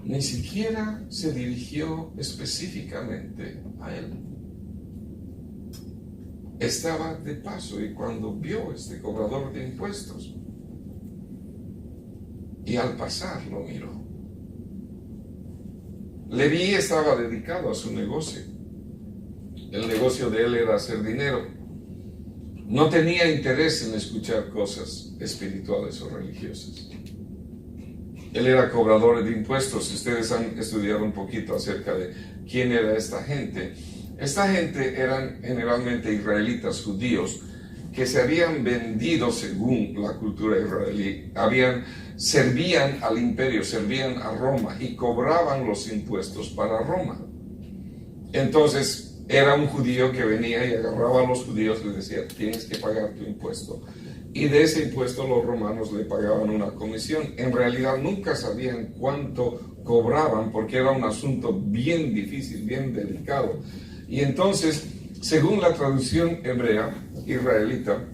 ni siquiera se dirigió específicamente a él. Estaba de paso, y cuando vio este cobrador de impuestos, y al pasar lo miró. Leví estaba dedicado a su negocio. El negocio de él era hacer dinero. No tenía interés en escuchar cosas espirituales o religiosas. Él era cobrador de impuestos. Si ustedes han estudiado un poquito acerca de quién era esta gente eran generalmente israelitas judíos que se habían vendido según la cultura israelí, servían al imperio, servían a Roma y cobraban los impuestos para Roma. Entonces era un judío que venía y agarraba a los judíos y les decía: tienes que pagar tu impuesto. Y de ese impuesto los romanos le pagaban una comisión. En realidad nunca sabían cuánto cobraban, porque era un asunto bien difícil, bien delicado. Y entonces, según la traducción hebrea israelita,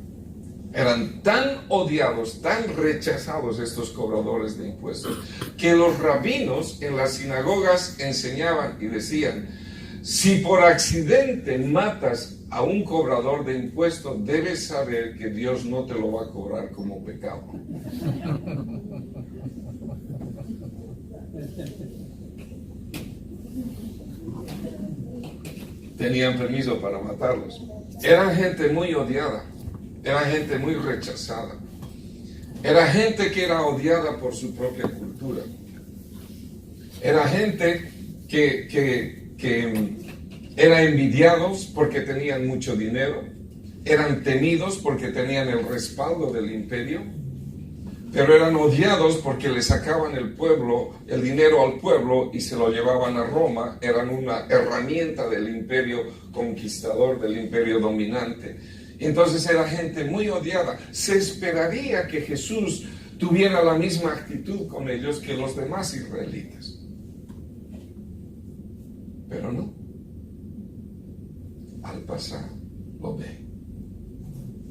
eran tan odiados, tan rechazados estos cobradores de impuestos, que los rabinos en las sinagogas enseñaban y decían: si por accidente matas a un cobrador de impuestos, debes saber que Dios no te lo va a cobrar como pecado. Tenían permiso para matarlos. Eran gente muy odiada, era gente muy rechazada, era gente que era odiada por su propia cultura, era gente que era envidiados porque tenían mucho dinero, eran temidos porque tenían el respaldo del imperio, pero eran odiados porque le sacaban el dinero al pueblo y se lo llevaban a Roma. Eran una herramienta del imperio conquistador, del imperio dominante. Entonces era gente muy odiada. Se esperaría que Jesús tuviera la misma actitud con ellos que los demás israelitas. Pero no. Al pasar, lo ve.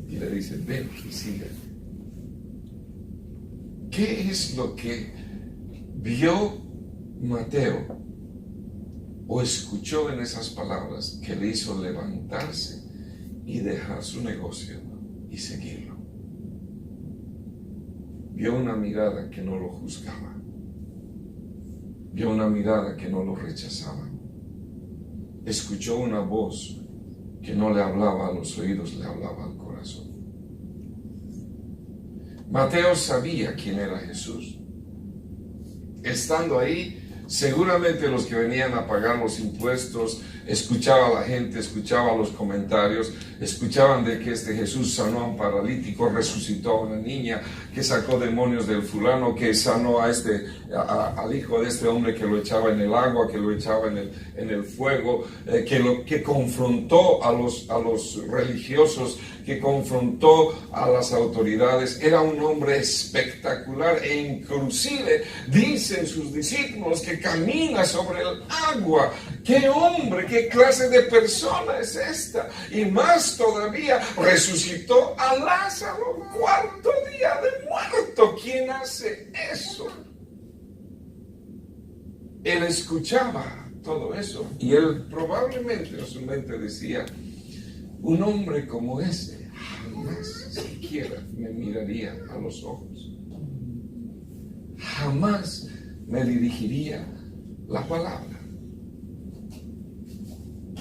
Y le dice, ven y sígueme. ¿Qué es lo que vio Mateo o escuchó en esas palabras que le hizo levantarse y dejar su negocio y seguirlo? Vio una mirada que no lo juzgaba. Vio una mirada que no lo rechazaba. Escuchó una voz que no le hablaba a los oídos, le hablaba al corazón. Mateo sabía quién era Jesús. Estando ahí, seguramente los que venían a pagar los impuestos, escuchaba a la gente, escuchaba los comentarios, escuchaban de que este Jesús sanó a un paralítico, resucitó a una niña, que sacó demonios del fulano, que sanó al hijo de este hombre, que lo echaba en el agua, que lo echaba en el fuego, que confrontó a los religiosos, que confrontó a las autoridades. Era un hombre espectacular e inclusive dicen sus discípulos que camina sobre el agua. ¡Qué hombre! ¿Qué clase de persona es esta? Y más todavía, resucitó a Lázaro, cuarto día de muerto. ¿Quién hace eso? Él escuchaba todo eso y él probablemente en su mente decía, un hombre como ese jamás siquiera me miraría a los ojos. Jamás me dirigiría la palabra.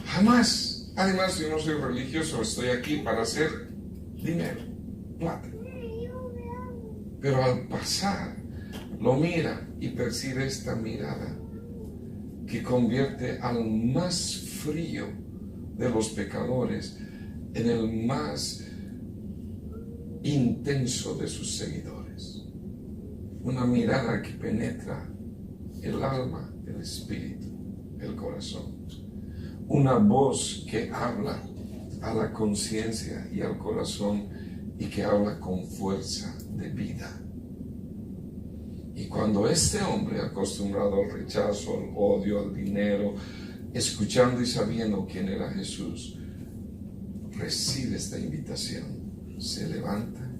Jamás. Además, si no soy religioso, estoy aquí para hacer dinero, plata. Pero al pasar, lo mira y percibe esta mirada que convierte al más frío de los pecadores en el más intenso de sus seguidores. Una mirada que penetra el alma, el espíritu, el corazón. Una voz que habla a la conciencia y al corazón y que habla con fuerza de vida. Y cuando este hombre, acostumbrado al rechazo, al odio, al dinero, escuchando y sabiendo quién era Jesús, recibe esta invitación, se levanta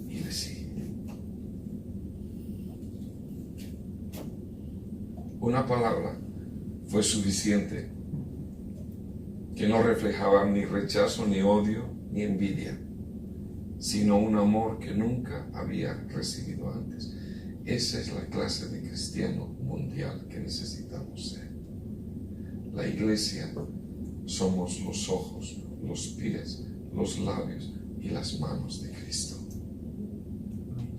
y le sigue. Una palabra fue suficiente, que no reflejaba ni rechazo, ni odio, ni envidia, sino un amor que nunca había recibido antes. Esa es la clase de cristiano mundial que necesitamos ser. La iglesia somos los ojos, los pies, los labios y las manos de Cristo.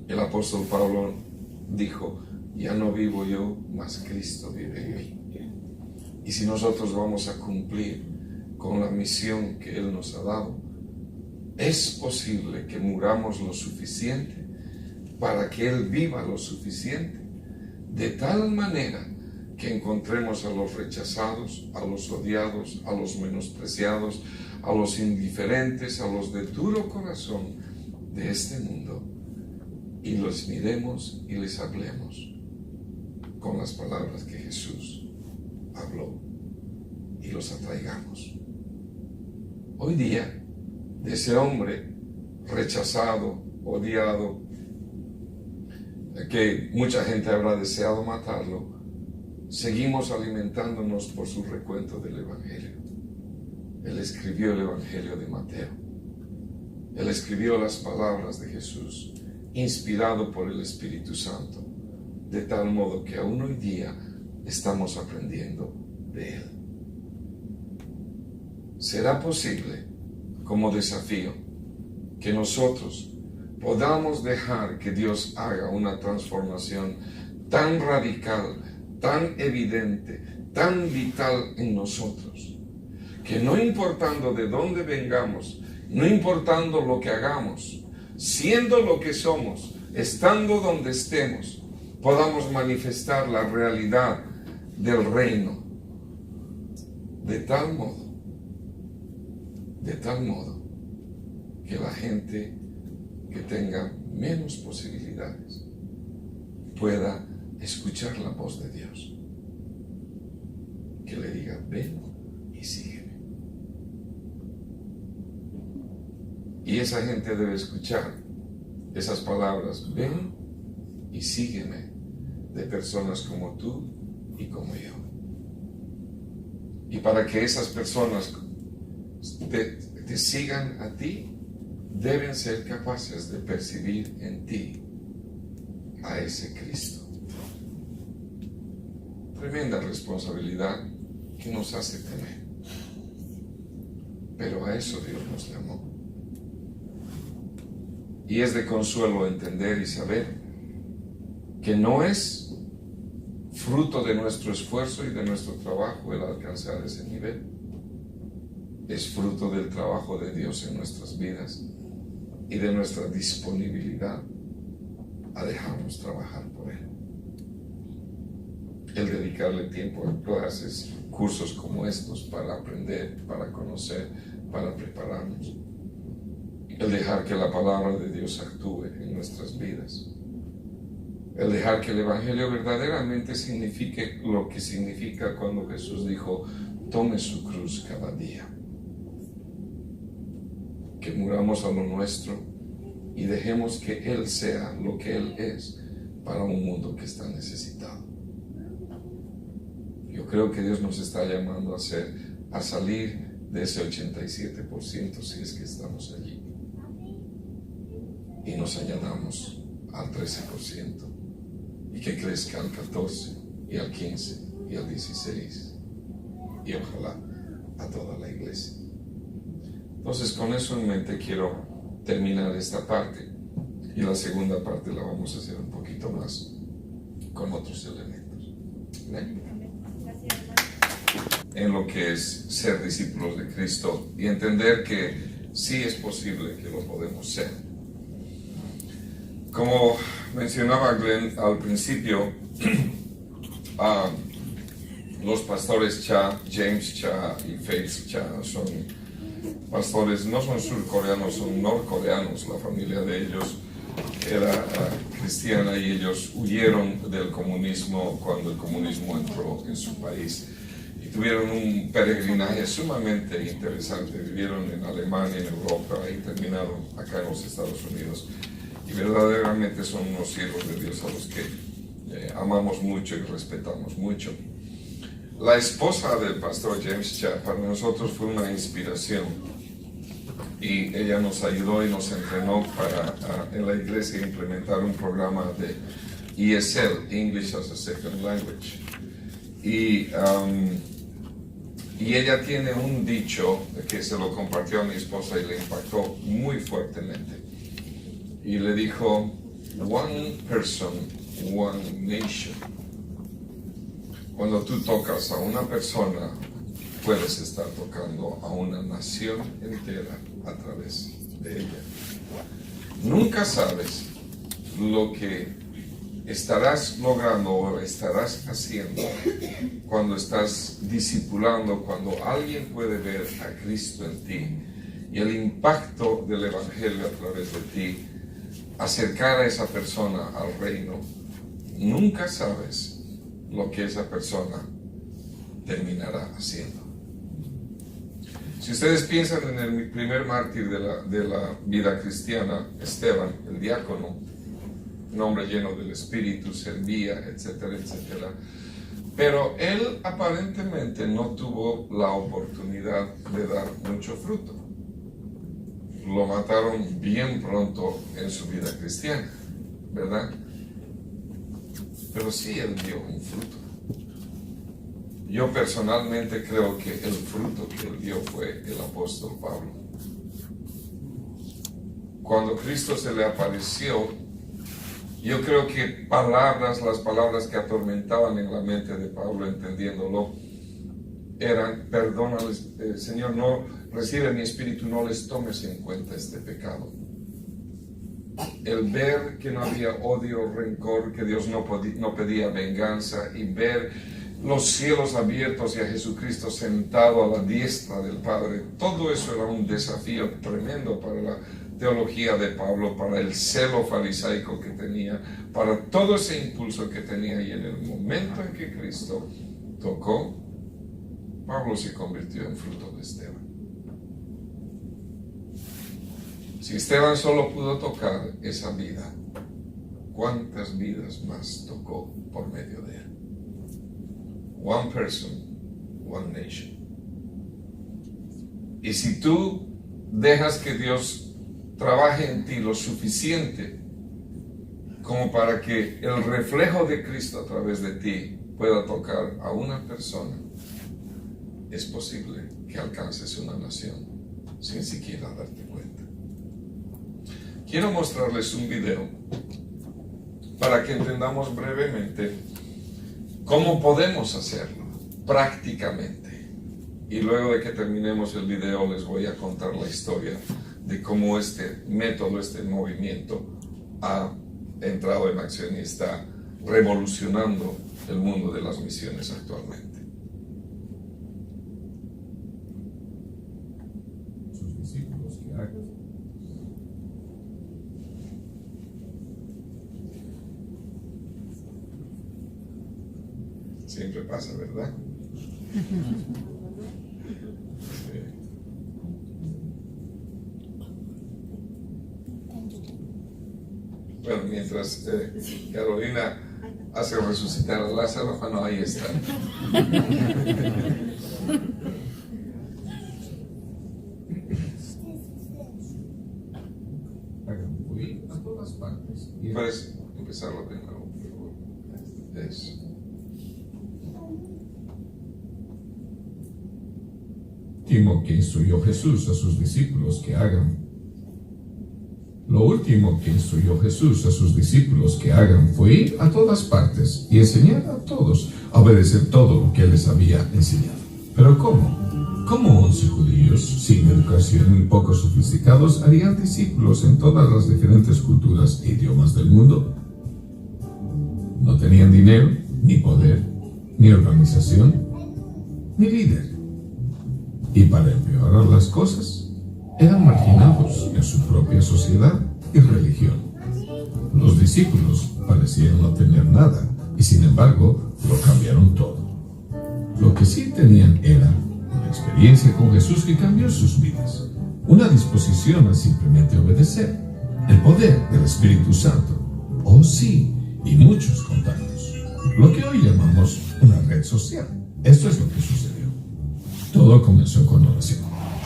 El apóstol Pablo dijo, ya no vivo yo, mas Cristo vive en mí. Y si nosotros vamos a cumplir con la misión que Él nos ha dado, es posible que muramos lo suficiente para que Él viva lo suficiente, de tal manera que encontremos a los rechazados, a los odiados, a los menospreciados, a los indiferentes, a los de duro corazón de este mundo, y los miremos y les hablemos con las palabras que Jesús habló y los atraigamos. Hoy día, de ese hombre rechazado, odiado, que mucha gente habrá deseado matarlo, seguimos alimentándonos por su recuento del Evangelio. Él escribió el Evangelio de Mateo. Él escribió las palabras de Jesús, inspirado por el Espíritu Santo, de tal modo que aún hoy día estamos aprendiendo de Él. ¿Será posible, como desafío, que nosotros podamos dejar que Dios haga una transformación tan radical, tan evidente, tan vital en nosotros, que no importando de dónde vengamos no importando lo que hagamos, siendo lo que somos, estando donde estemos, podamos manifestar la realidad del reino de tal modo que la gente que tenga menos posibilidades pueda escuchar la voz de Dios, que le diga: ven y sígueme. Y esa gente debe escuchar esas palabras: ven y sígueme, de personas como tú y como yo. Y para que esas personas te sigan a ti, deben ser capaces de percibir en ti a ese Cristo. Tremenda responsabilidad que nos hace temer. Pero a eso Dios nos llamó. Y es de consuelo entender y saber que no es fruto de nuestro esfuerzo y de nuestro trabajo el alcanzar ese nivel. Es fruto del trabajo de Dios en nuestras vidas y de nuestra disponibilidad a dejarnos trabajar por Él. El dedicarle tiempo a clases, cursos como estos para aprender, para conocer, para prepararnos. El dejar que la palabra de Dios actúe en nuestras vidas. El dejar que el Evangelio verdaderamente signifique lo que significa cuando Jesús dijo: tome su cruz cada día. Que muramos a lo nuestro y dejemos que Él sea lo que Él es para un mundo que está necesitado. Yo creo que Dios nos está llamando a salir de ese 87% si es que estamos allí. Y nos allanamos al 13%. Y que crezca al 14, y al 15, y al 16, y ojalá a toda la iglesia. Entonces, con eso en mente quiero terminar esta parte, y la segunda parte la vamos a hacer un poquito más con otros elementos. ¿Ven? En lo que es ser discípulos de Cristo y entender que sí es posible que lo podemos ser. Como mencionaba Glenn al principio, los pastores Cha, James Cha y Faith Cha son pastores, no son surcoreanos, son norcoreanos. La familia de ellos era cristiana y ellos huyeron del comunismo cuando el comunismo entró en su país. Y tuvieron un peregrinaje sumamente interesante. Vivieron en Alemania, en Europa y terminaron acá en los Estados Unidos. Y verdaderamente son unos siervos de Dios a los que amamos mucho y respetamos mucho. La esposa del pastor James Cha para nosotros fue una inspiración y ella nos ayudó y nos entrenó para en la iglesia implementar un programa de ESL, English as a Second Language. Y ella tiene un dicho que se lo compartió a mi esposa y le impactó muy fuertemente. Y le dijo: one person, one nation. Cuando tú tocas a una persona, puedes estar tocando a una nación entera a través de ella. Nunca sabes lo que estarás logrando o estarás haciendo cuando estás discipulando, cuando alguien puede ver a Cristo en ti y el impacto del Evangelio a través de ti, acercar a esa persona al reino. Nunca sabes lo que esa persona terminará haciendo. Si ustedes piensan en el primer mártir de la vida cristiana, Esteban, el diácono, un hombre lleno del Espíritu, servía, etcétera, etcétera. Pero él aparentemente no tuvo la oportunidad de dar mucho fruto. Lo mataron bien pronto en su vida cristiana, ¿verdad? Pero sí él dio un fruto. Yo personalmente creo que el fruto que él dio fue el apóstol Pablo. Cuando Cristo se le apareció, yo creo que las palabras que atormentaban en la mente de Pablo, entendiéndolo, era, perdónales, Señor, no recibe mi espíritu, no les tomes en cuenta este pecado. El ver que no había odio, rencor, que Dios no pedía venganza, y ver los cielos abiertos y a Jesucristo sentado a la diestra del Padre, todo eso era un desafío tremendo para la teología de Pablo, para el celo farisaico que tenía, para todo ese impulso que tenía. Y en el momento en que Cristo tocó, Pablo se convirtió en fruto de Esteban. Si Esteban solo pudo tocar esa vida, ¿cuántas vidas más tocó por medio de él? One person, one nation. Y si tú dejas que Dios trabaje en ti lo suficiente como para que el reflejo de Cristo a través de ti pueda tocar a una persona, es posible que alcances una nación sin siquiera darte cuenta. Quiero mostrarles un video para que entendamos brevemente cómo podemos hacerlo prácticamente. Y luego de que terminemos el video les voy a contar la historia de cómo este método, este movimiento ha entrado en acción y está revolucionando el mundo de las misiones actualmente. Sus discípulos que hagan. Siempre pasa, ¿verdad? Sí. Bueno, mientras Carolina hace resucitar a Lázaro, bueno, ahí está. Fui a todas partes. Puedes empezarlo de nuevo, por favor. Eso. Último que instruyó Jesús a sus discípulos que hagan. Lo último que instruyó Jesús a sus discípulos que hagan fue ir a todas partes y enseñar a todos a obedecer todo lo que Él les había enseñado. ¿Pero cómo? ¿Cómo 11 judíos sin educación y poco sofisticados harían discípulos en todas las diferentes culturas e idiomas del mundo? No tenían dinero, ni poder, ni organización, ni líder. Y para empeorar las cosas, eran marginados en su propia sociedad y religión. Los discípulos parecían no tener nada y sin embargo lo cambiaron todo. Lo que sí tenían era una experiencia con Jesús que cambió sus vidas, una disposición a simplemente obedecer, el poder del Espíritu Santo, oh sí, y muchos contactos, lo que hoy llamamos una red social. Esto es lo que sucedió. Todo comenzó con oración.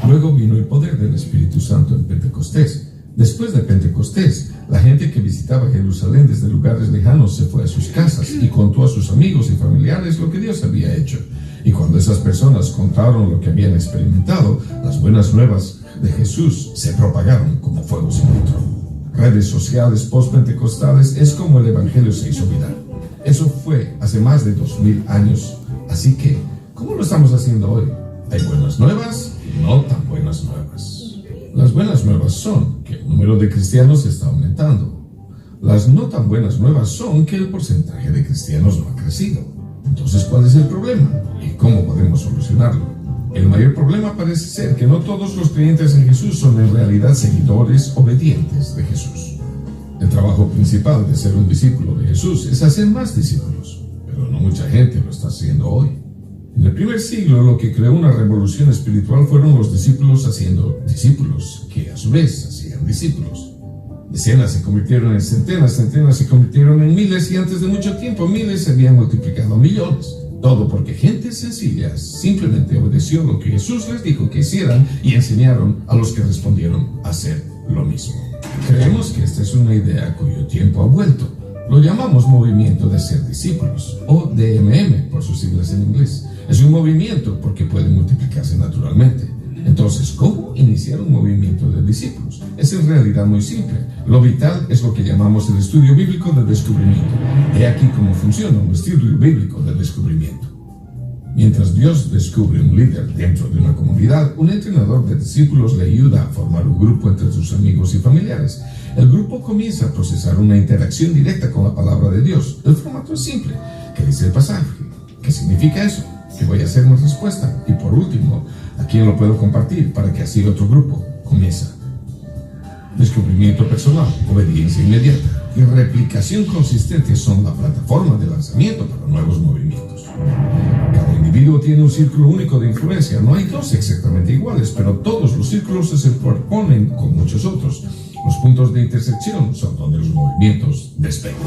Luego vino el poder del Espíritu Santo en Pentecostés. Después de Pentecostés, la gente que visitaba Jerusalén desde lugares lejanos se fue a sus casas y contó a sus amigos y familiares lo que Dios había hecho. Y cuando esas personas contaron lo que habían experimentado, las buenas nuevas de Jesús se propagaron como fuego sin control. Redes sociales post-pentecostales es como el Evangelio se hizo viral. Eso fue hace más de 2000 años. Así que, ¿cómo lo estamos haciendo hoy? Hay buenas nuevas y no tan buenas nuevas. Las buenas nuevas son que el número de cristianos está aumentando. Las no tan buenas nuevas son que el porcentaje de cristianos no ha crecido. Entonces, ¿cuál es el problema? ¿Y cómo podemos solucionarlo? El mayor problema parece ser que no todos los creyentes en Jesús son en realidad seguidores obedientes de Jesús. El trabajo principal de ser un discípulo de Jesús es hacer más discípulos, pero no mucha gente lo está haciendo hoy. En el primer siglo, lo que creó una revolución espiritual fueron los discípulos haciendo discípulos, que a su vez hacían discípulos. Decenas se convirtieron en centenas, centenas se convirtieron en miles, y antes de mucho tiempo miles se habían multiplicado a millones. Todo porque gente sencilla simplemente obedeció lo que Jesús les dijo que hicieran y enseñaron a los que respondieron a hacer lo mismo. Creemos que esta es una idea cuyo tiempo ha vuelto. Lo llamamos movimiento de ser discípulos, o DMM por sus siglas en inglés. Es un movimiento porque puede multiplicarse naturalmente. Entonces, ¿cómo iniciar un movimiento de discípulos? Es en realidad muy simple. Lo vital es lo que llamamos el estudio bíblico del descubrimiento. He aquí cómo funciona un estudio bíblico del descubrimiento. Mientras Dios descubre un líder dentro de una comunidad, un entrenador de discípulos le ayuda a formar un grupo entre sus amigos y familiares. El grupo comienza a procesar una interacción directa con la palabra de Dios. El formato es simple. ¿Qué dice el pasaje? ¿Qué significa eso? ¿Qué voy a hacer en respuesta? Y por último, ¿a quién lo puedo compartir para que así otro grupo comienza? Descubrimiento personal, obediencia inmediata y replicación consistente son la plataforma de lanzamiento para nuevos movimientos. Cada individuo tiene un círculo único de influencia. No hay dos exactamente iguales, pero todos los círculos se superponen con muchos otros. Los puntos de intersección son donde los movimientos despegan.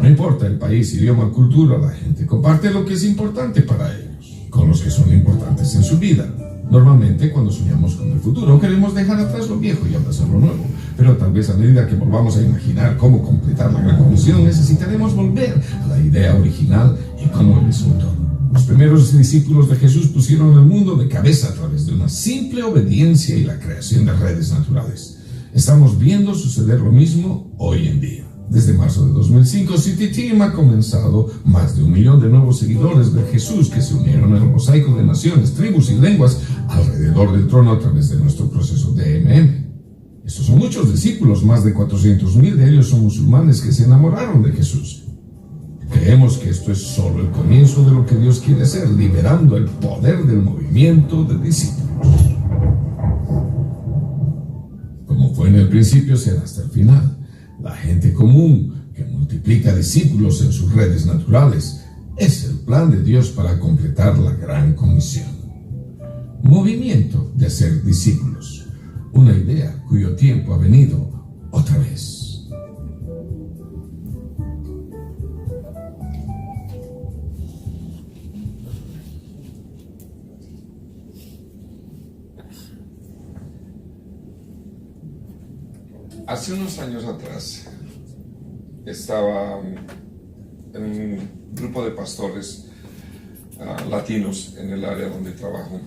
No importa el país, idioma, cultura, la gente comparte lo que es importante para ellos, con los que son importantes en su vida. Normalmente, cuando soñamos con el futuro, queremos dejar atrás lo viejo y abrazar lo nuevo. Pero tal vez a medida que volvamos a imaginar cómo completar la gran comisión, necesitaremos volver a la idea original y cómo él es un todo. Los primeros discípulos de Jesús pusieron el mundo de cabeza a través de una simple obediencia y la creación de redes naturales. Estamos viendo suceder lo mismo hoy en día. Desde marzo de 2005, City Team ha comenzado más de 1 millón de nuevos seguidores de Jesús que se unieron en el mosaico de naciones, tribus y lenguas alrededor del trono a través de nuestro proceso de Estos son muchos discípulos, más de 400,000 de ellos son musulmanes que se enamoraron de Jesús. Creemos que esto es solo el comienzo de lo que Dios quiere hacer, liberando el poder del movimiento de discípulos. Como fue en el principio, será hasta el final. La gente común que multiplica discípulos en sus redes naturales es el plan de Dios para completar la gran comisión. Movimiento de hacer discípulos. Una idea cuyo tiempo ha venido otra vez. Hace unos años atrás estaba en un grupo de pastores latinos en el área donde trabajo.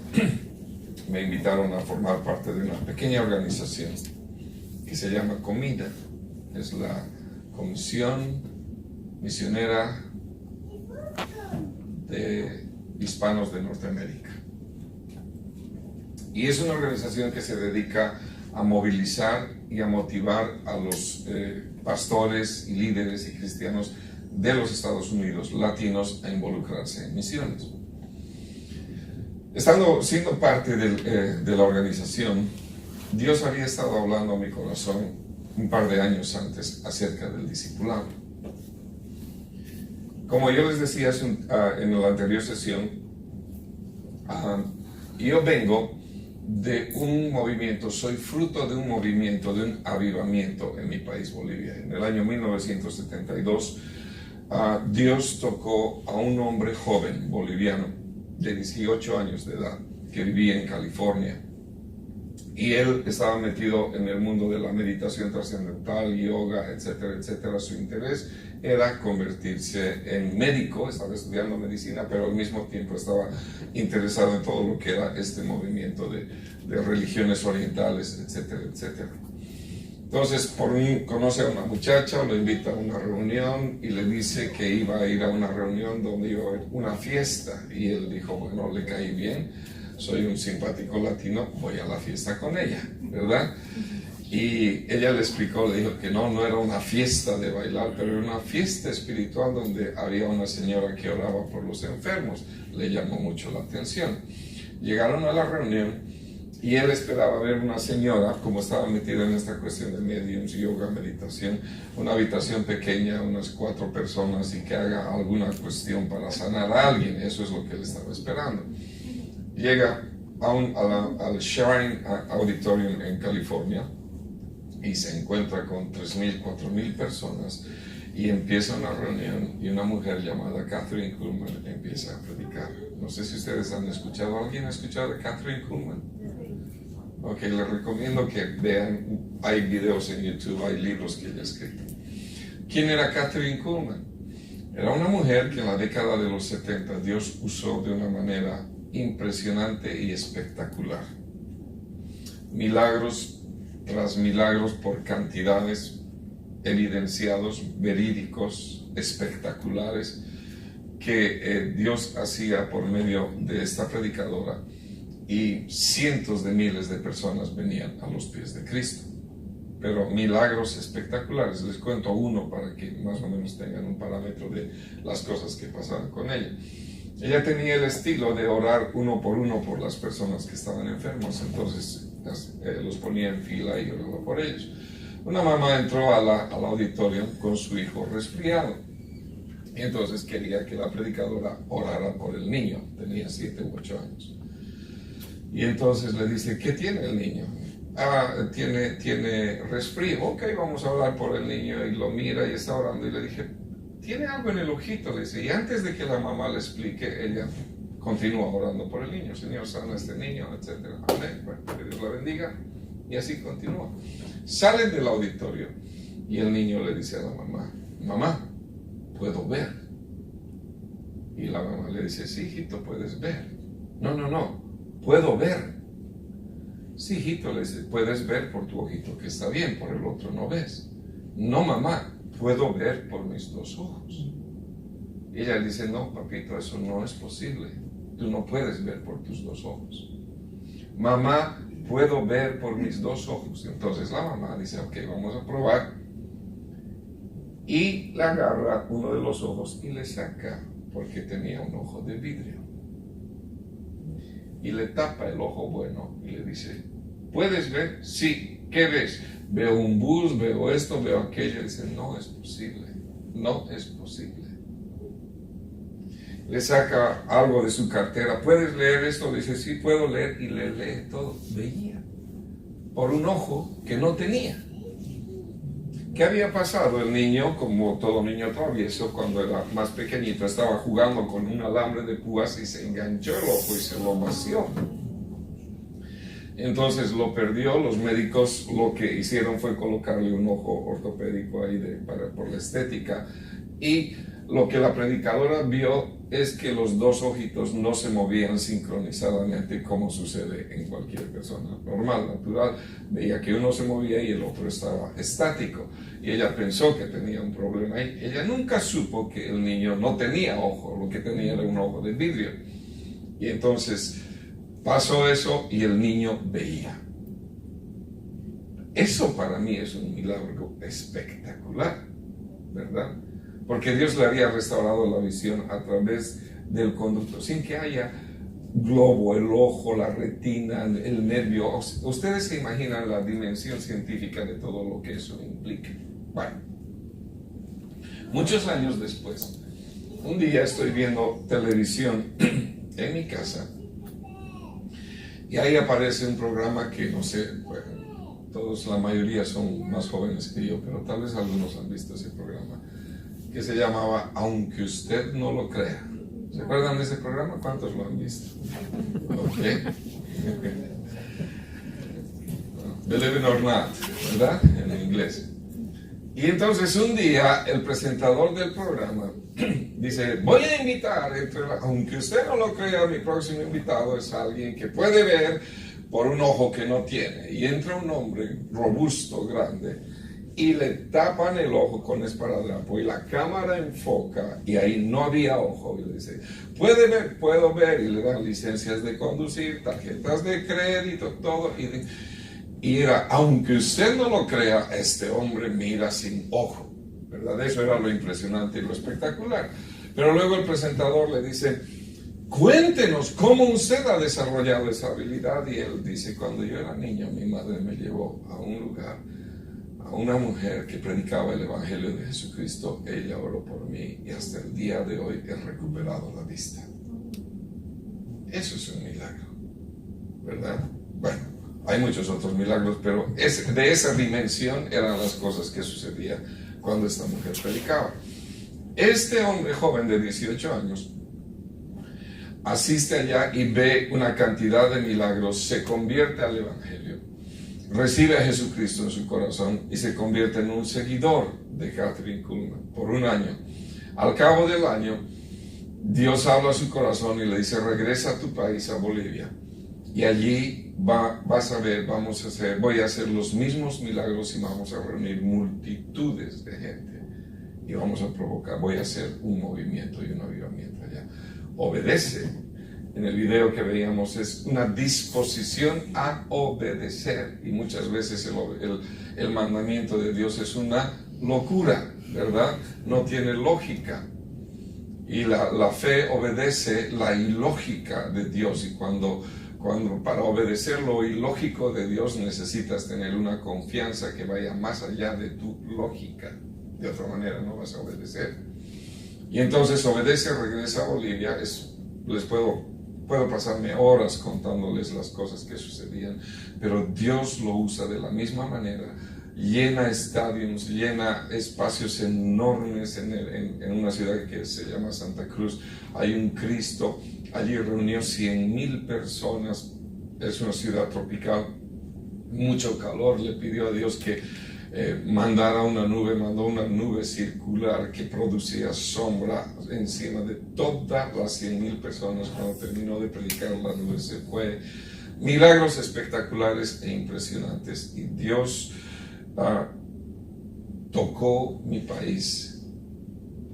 Me invitaron a formar parte de una pequeña organización que se llama Comida. Es la Comisión Misionera de Hispanos de Norteamérica. Y es una organización que se dedica a movilizar y a motivar a los pastores y líderes y cristianos de los Estados Unidos, latinos, a involucrarse en misiones. Siendo parte de la organización, Dios había estado hablando a mi corazón un par de años antes acerca del discipulado. Como yo les decía en la anterior sesión, yo vengo de un movimiento, soy fruto de un movimiento, de un avivamiento en mi país, Bolivia. En el año 1972, Dios tocó a un hombre joven boliviano de 18 años de edad que vivía en California. Y él estaba metido en el mundo de la meditación trascendental, yoga, etcétera, etcétera. Su interés era convertirse en médico, estaba estudiando medicina, pero al mismo tiempo estaba interesado en todo lo que era este movimiento de religiones orientales, etcétera, etcétera. Entonces, conoce a una muchacha, lo invita a una reunión y le dice que iba a ir a una reunión donde iba a haber una fiesta. Y él dijo, bueno, le caí bien, soy un simpático latino, voy a la fiesta con ella, ¿verdad? Y ella le explicó, le dijo que no era una fiesta de bailar, pero era una fiesta espiritual donde había una señora que oraba por los enfermos. Le llamó mucho la atención. Llegaron a la reunión y él esperaba ver una señora, como estaba metida en esta cuestión de mediums, yoga, meditación, una habitación pequeña, unas 4 personas y que haga alguna cuestión para sanar a alguien. Eso es lo que él estaba esperando. Llega al Shrine Auditorium en California y se encuentra con 3,000, 4,000 personas y empieza una reunión y una mujer llamada Kathryn Kuhlman empieza a predicar. No sé si ustedes han escuchado, ¿alguien ha escuchado de Kathryn Kuhlman? Ok, les recomiendo que vean, hay videos en YouTube, hay libros que ella ha escrito. ¿Quién era Kathryn Kuhlman? Era una mujer que en la década de los 70 Dios usó de una manera impresionante y espectacular. Milagros tras milagros por cantidades, evidenciados, verídicos, espectaculares. que Dios hacía por medio de esta predicadora, y cientos de miles de personas venían a los pies de Cristo. Pero milagros espectaculares. Les cuento uno para que más o menos tengan un parámetro de las cosas que pasaban con ella. Ella tenía el estilo de orar uno por las personas que estaban enfermos, entonces los ponía en fila y oraba por ellos. Una mamá entró al auditorio con su hijo resfriado, y entonces quería que la predicadora orara por el niño. Tenía 7 u 8 años. Y entonces le dice, ¿qué tiene el niño? Tiene resfrío. Ok, vamos a orar por el niño. Y lo mira y está orando. Y le dije, tiene algo en el ojito, le dice. Y antes de que la mamá le explique, ella continúa orando por el niño. Señor, sana a este niño, etc. Amén. Bueno, que Dios la bendiga. Y así continúa. Salen del auditorio y el niño le dice a la mamá, mamá, ¿puedo ver? Y la mamá le dice, sí, hijito, puedes ver. No, puedo ver. Sí, hijito, le dice, puedes ver por tu ojito que está bien, por el otro no ves. No, mamá, puedo ver por mis 2 ojos. Y ella le dice, no, papito, eso no es posible. Tú no puedes ver por tus 2 ojos. Mamá, puedo ver por mis 2 ojos. Entonces la mamá dice, ok, vamos a probar. Y le agarra uno de los ojos y le saca, porque tenía un ojo de vidrio. Y le tapa el ojo bueno y le dice, ¿puedes ver? Sí. ¿Qué ves? Veo un bus, veo esto, veo aquello. Y dice, no es posible, no es posible. Le saca algo de su cartera, ¿puedes leer esto? Le dice, sí, puedo leer, y le lee todo. Veía por un ojo que no tenía. ¿Qué había pasado? El niño, como todo niño travieso, cuando era más pequeñito, estaba jugando con un alambre de púas y se enganchó el ojo y se lo vació. Entonces lo perdió. Los médicos lo que hicieron fue colocarle un ojo ortopédico ahí por la estética. Y lo que la predicadora vio es que los 2 ojitos no se movían sincronizadamente como sucede en cualquier persona normal, natural. Veía que uno se movía y el otro estaba estático. Y ella pensó que tenía un problema ahí. Ella nunca supo que el niño no tenía ojo, lo que tenía era un ojo de vidrio. Y entonces pasó eso y el niño veía. Eso para mí es un milagro espectacular, ¿verdad? Porque Dios le había restaurado la visión a través del conducto, sin que haya globo, el ojo, la retina, el nervio. Ustedes se imaginan la dimensión científica de todo lo que eso implica. Bueno, muchos años después, un día estoy viendo televisión en mi casa y ahí aparece un programa que no sé, bueno, todos, la mayoría son más jóvenes que yo, pero tal vez algunos han visto ese programa, que se llamaba Aunque Usted No Lo Crea. ¿Se acuerdan de ese programa? ¿Cuántos lo han visto? Ok. Believe it or not, ¿verdad? En inglés. Y entonces un día el presentador del programa dice, voy a invitar, aunque usted no lo crea, mi próximo invitado es alguien que puede ver por un ojo que no tiene. Y entra un hombre robusto, grande, y le tapan el ojo con esparadrapo y la cámara enfoca y ahí no había ojo. Y le dice, ¿puede ver? Puedo ver. Y le dan licencias de conducir, tarjetas de crédito, todo. Y era, aunque usted no lo crea, este hombre mira sin ojo, ¿verdad? Eso era lo impresionante y lo espectacular. Pero luego el presentador le dice, cuéntenos cómo usted ha desarrollado esa habilidad. Y él dice, cuando yo era niño, mi madre me llevó a un lugar, a una mujer que predicaba el Evangelio de Jesucristo. Ella oró por mí y hasta el día de hoy he recuperado la vista. Eso es un milagro, ¿verdad? Bueno, hay muchos otros milagros, pero de esa dimensión eran las cosas que sucedían cuando esta mujer predicaba. Este hombre joven de 18 años asiste allá y ve una cantidad de milagros, se convierte al Evangelio, recibe a Jesucristo en su corazón y se convierte en un seguidor de Kathryn Kuhlman por un año. Al cabo del año, Dios habla a su corazón y le dice, regresa a tu país, a Bolivia, y allí vas a ver, voy a hacer los mismos milagros y vamos a reunir multitudes de gente. y vamos a provocar, voy a hacer un movimiento y un avivamiento allá. Obedece. En el video que veíamos es una disposición a obedecer, y muchas veces el mandamiento de Dios es una locura, ¿verdad? No tiene lógica. Y la fe obedece la ilógica de Dios, y cuando para obedecer lo ilógico de Dios necesitas tener una confianza que vaya más allá de tu lógica. De otra manera no vas a obedecer. Y entonces obedece, regresa a Bolivia. Les puedo pasarme horas contándoles las cosas que sucedían, pero Dios lo usa de la misma manera. Llena estadios, llena espacios enormes en una ciudad que se llama Santa Cruz. Hay un Cristo, allí reunió 100,000 personas. Es una ciudad tropical, mucho calor. Le pidió a Dios que mandara una nube, mandó una nube circular que producía sombra encima de todas las 100,000 personas. Cuando terminó de predicar, la nube se fue. Milagros espectaculares e impresionantes, y Dios tocó mi país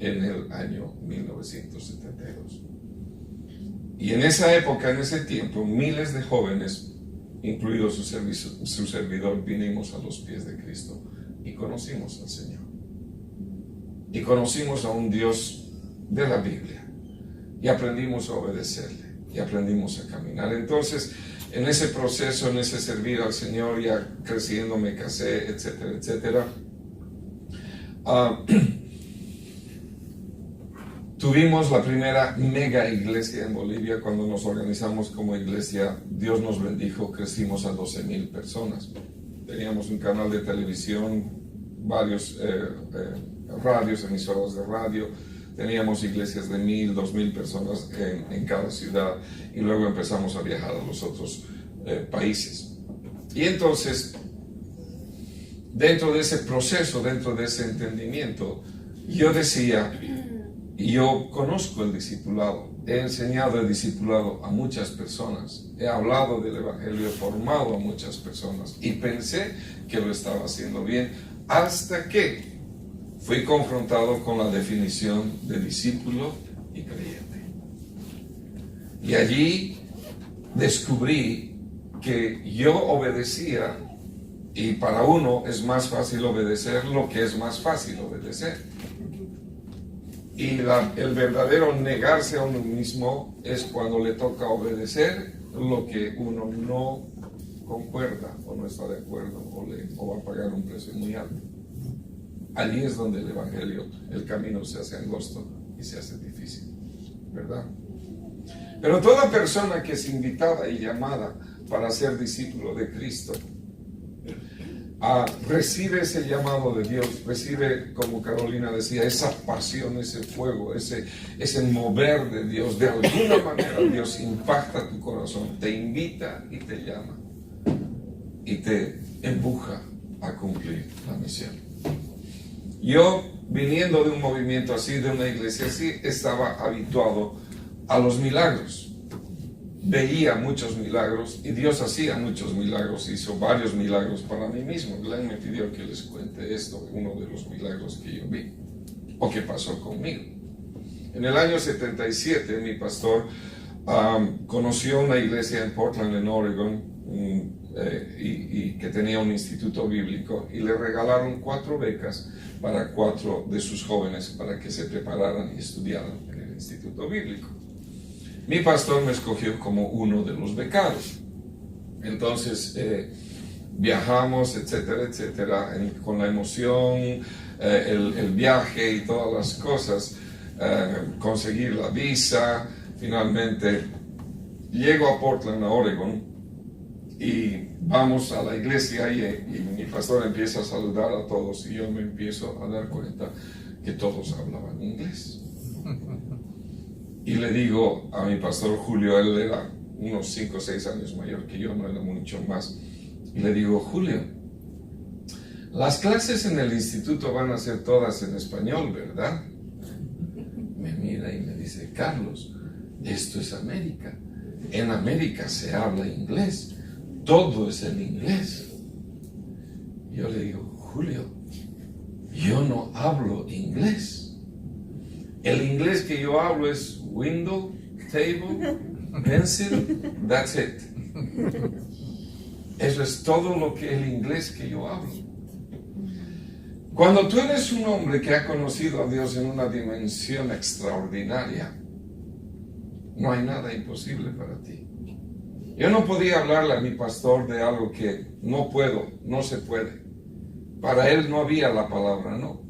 en el año 1972. Y en esa época, en ese tiempo, miles de jóvenes, incluido su servidor, vinimos a los pies de Cristo y conocimos al Señor. Y conocimos a un Dios de la Biblia. Y aprendimos a obedecerle. Y aprendimos a caminar. Entonces, en ese proceso, en ese servir al Señor, ya creciendo, me casé, etcétera, etcétera. Tuvimos la primera mega iglesia en Bolivia. Cuando nos organizamos como iglesia, Dios nos bendijo, crecimos a 12,000 personas. Teníamos un canal de televisión, varios radios, emisoras de radio. Teníamos iglesias de 1,000, 2,000 personas en cada ciudad, y luego empezamos a viajar a los otros países. Y entonces, dentro de ese proceso, dentro de ese entendimiento, yo decía, y yo conozco el discipulado, he enseñado el discipulado a muchas personas, he hablado del Evangelio, he formado a muchas personas, y pensé que lo estaba haciendo bien, hasta que fui confrontado con la definición de discípulo y creyente. Y allí descubrí que yo obedecía, y para uno es más fácil obedecer lo que es más fácil obedecer. Y el verdadero negarse a uno mismo es cuando le toca obedecer lo que uno no concuerda o no está de acuerdo, o va a pagar un precio muy alto. Allí es donde el Evangelio, el camino se hace angosto y se hace difícil, ¿verdad? Pero toda persona que es invitada y llamada para ser discípulo de Cristo, recibe ese llamado de Dios, recibe, como Carolina decía, esa pasión, ese fuego, ese mover de Dios. De alguna manera Dios impacta tu corazón, te invita y te llama, y te empuja a cumplir la misión. Yo, viniendo de un movimiento así, de una iglesia así, estaba habituado a los milagros. Veía muchos milagros, y Dios hacía muchos milagros, hizo varios milagros para mí mismo. Glenn me pidió que les cuente esto, uno de los milagros que yo vi, o que pasó conmigo. En el año 77, mi pastor conoció una iglesia en Portland, en Oregon, y que tenía un instituto bíblico, y le regalaron 4 becas para 4 de sus jóvenes para que se prepararan y estudiaran en el instituto bíblico. Mi pastor me escogió como uno de los becados. Entonces viajamos, etcétera, etcétera, con la emoción, el viaje y todas las cosas, conseguir la visa. Finalmente llego a Portland, a Oregon, y vamos a la iglesia, y mi pastor empieza a saludar a todos, y yo me empiezo a dar cuenta que todos hablaban inglés. Y le digo a mi pastor Julio, él era unos 5 o 6 años mayor que yo, no era mucho más, y le digo: Julio, las clases en el instituto van a ser todas en español, ¿verdad? Me mira y me dice: Carlos, esto es América, en América se habla inglés, todo es en inglés. Yo le digo: Julio, yo no hablo inglés. El inglés que yo hablo es window, table, pencil, that's it. Eso es todo lo que el inglés que yo hablo. Cuando tú eres un hombre que ha conocido a Dios en una dimensión extraordinaria, no hay nada imposible para ti. Yo no podía hablarle a mi pastor de algo que no puedo, no se puede. Para él no había la palabra, no.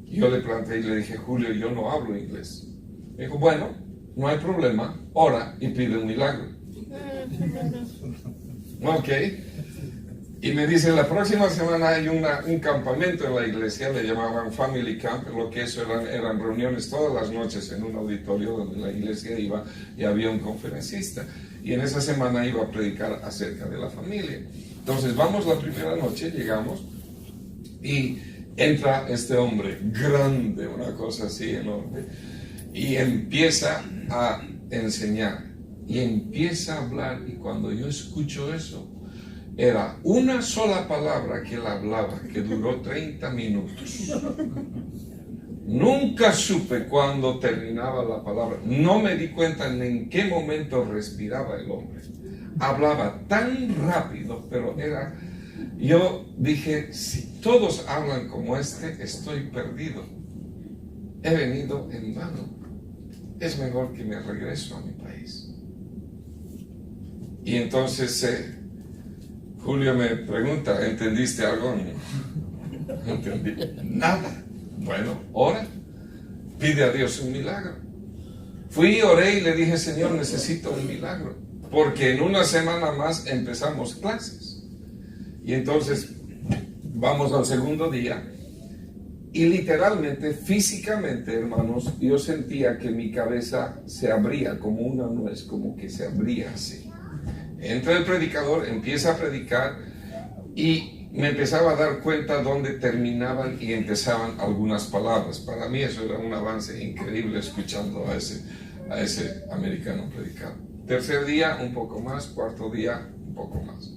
Yo le planteé y le dije, Julio, yo no hablo inglés. Me dijo, bueno, no hay problema, ora y pide un milagro. Ok. Y me dice, la próxima semana hay un campamento en la iglesia, le llamaban Family Camp, lo que eso eran reuniones todas las noches en un auditorio donde la iglesia iba y había un conferencista. Y en esa semana iba a predicar acerca de la familia. Entonces vamos la primera noche, llegamos y entra este hombre grande, una cosa así enorme, y empieza a enseñar y empieza a hablar. Y cuando yo escucho eso, era una sola palabra que él hablaba, que duró 30 minutos. Nunca supe cuándo terminaba la palabra. No me di cuenta ni en qué momento respiraba el hombre. Hablaba tan rápido, pero era... Yo dije, si todos hablan como este, estoy perdido. He venido en vano. Es mejor que me regreso a mi país. Y entonces... Julio me pregunta, ¿entendiste algo? No entendí nada. Bueno, ora, pide a Dios un milagro. Fui, oré y le dije, Señor, necesito un milagro, porque en una semana más empezamos clases. Y entonces vamos al segundo día y literalmente, físicamente, hermanos, yo sentía que mi cabeza se abría como una nuez, como que se abría así. Entra el predicador, empieza a predicar y me empezaba a dar cuenta dónde terminaban y empezaban algunas palabras. Para mí eso era un avance increíble escuchando a ese americano predicar. Tercer día un poco más, cuarto día un poco más.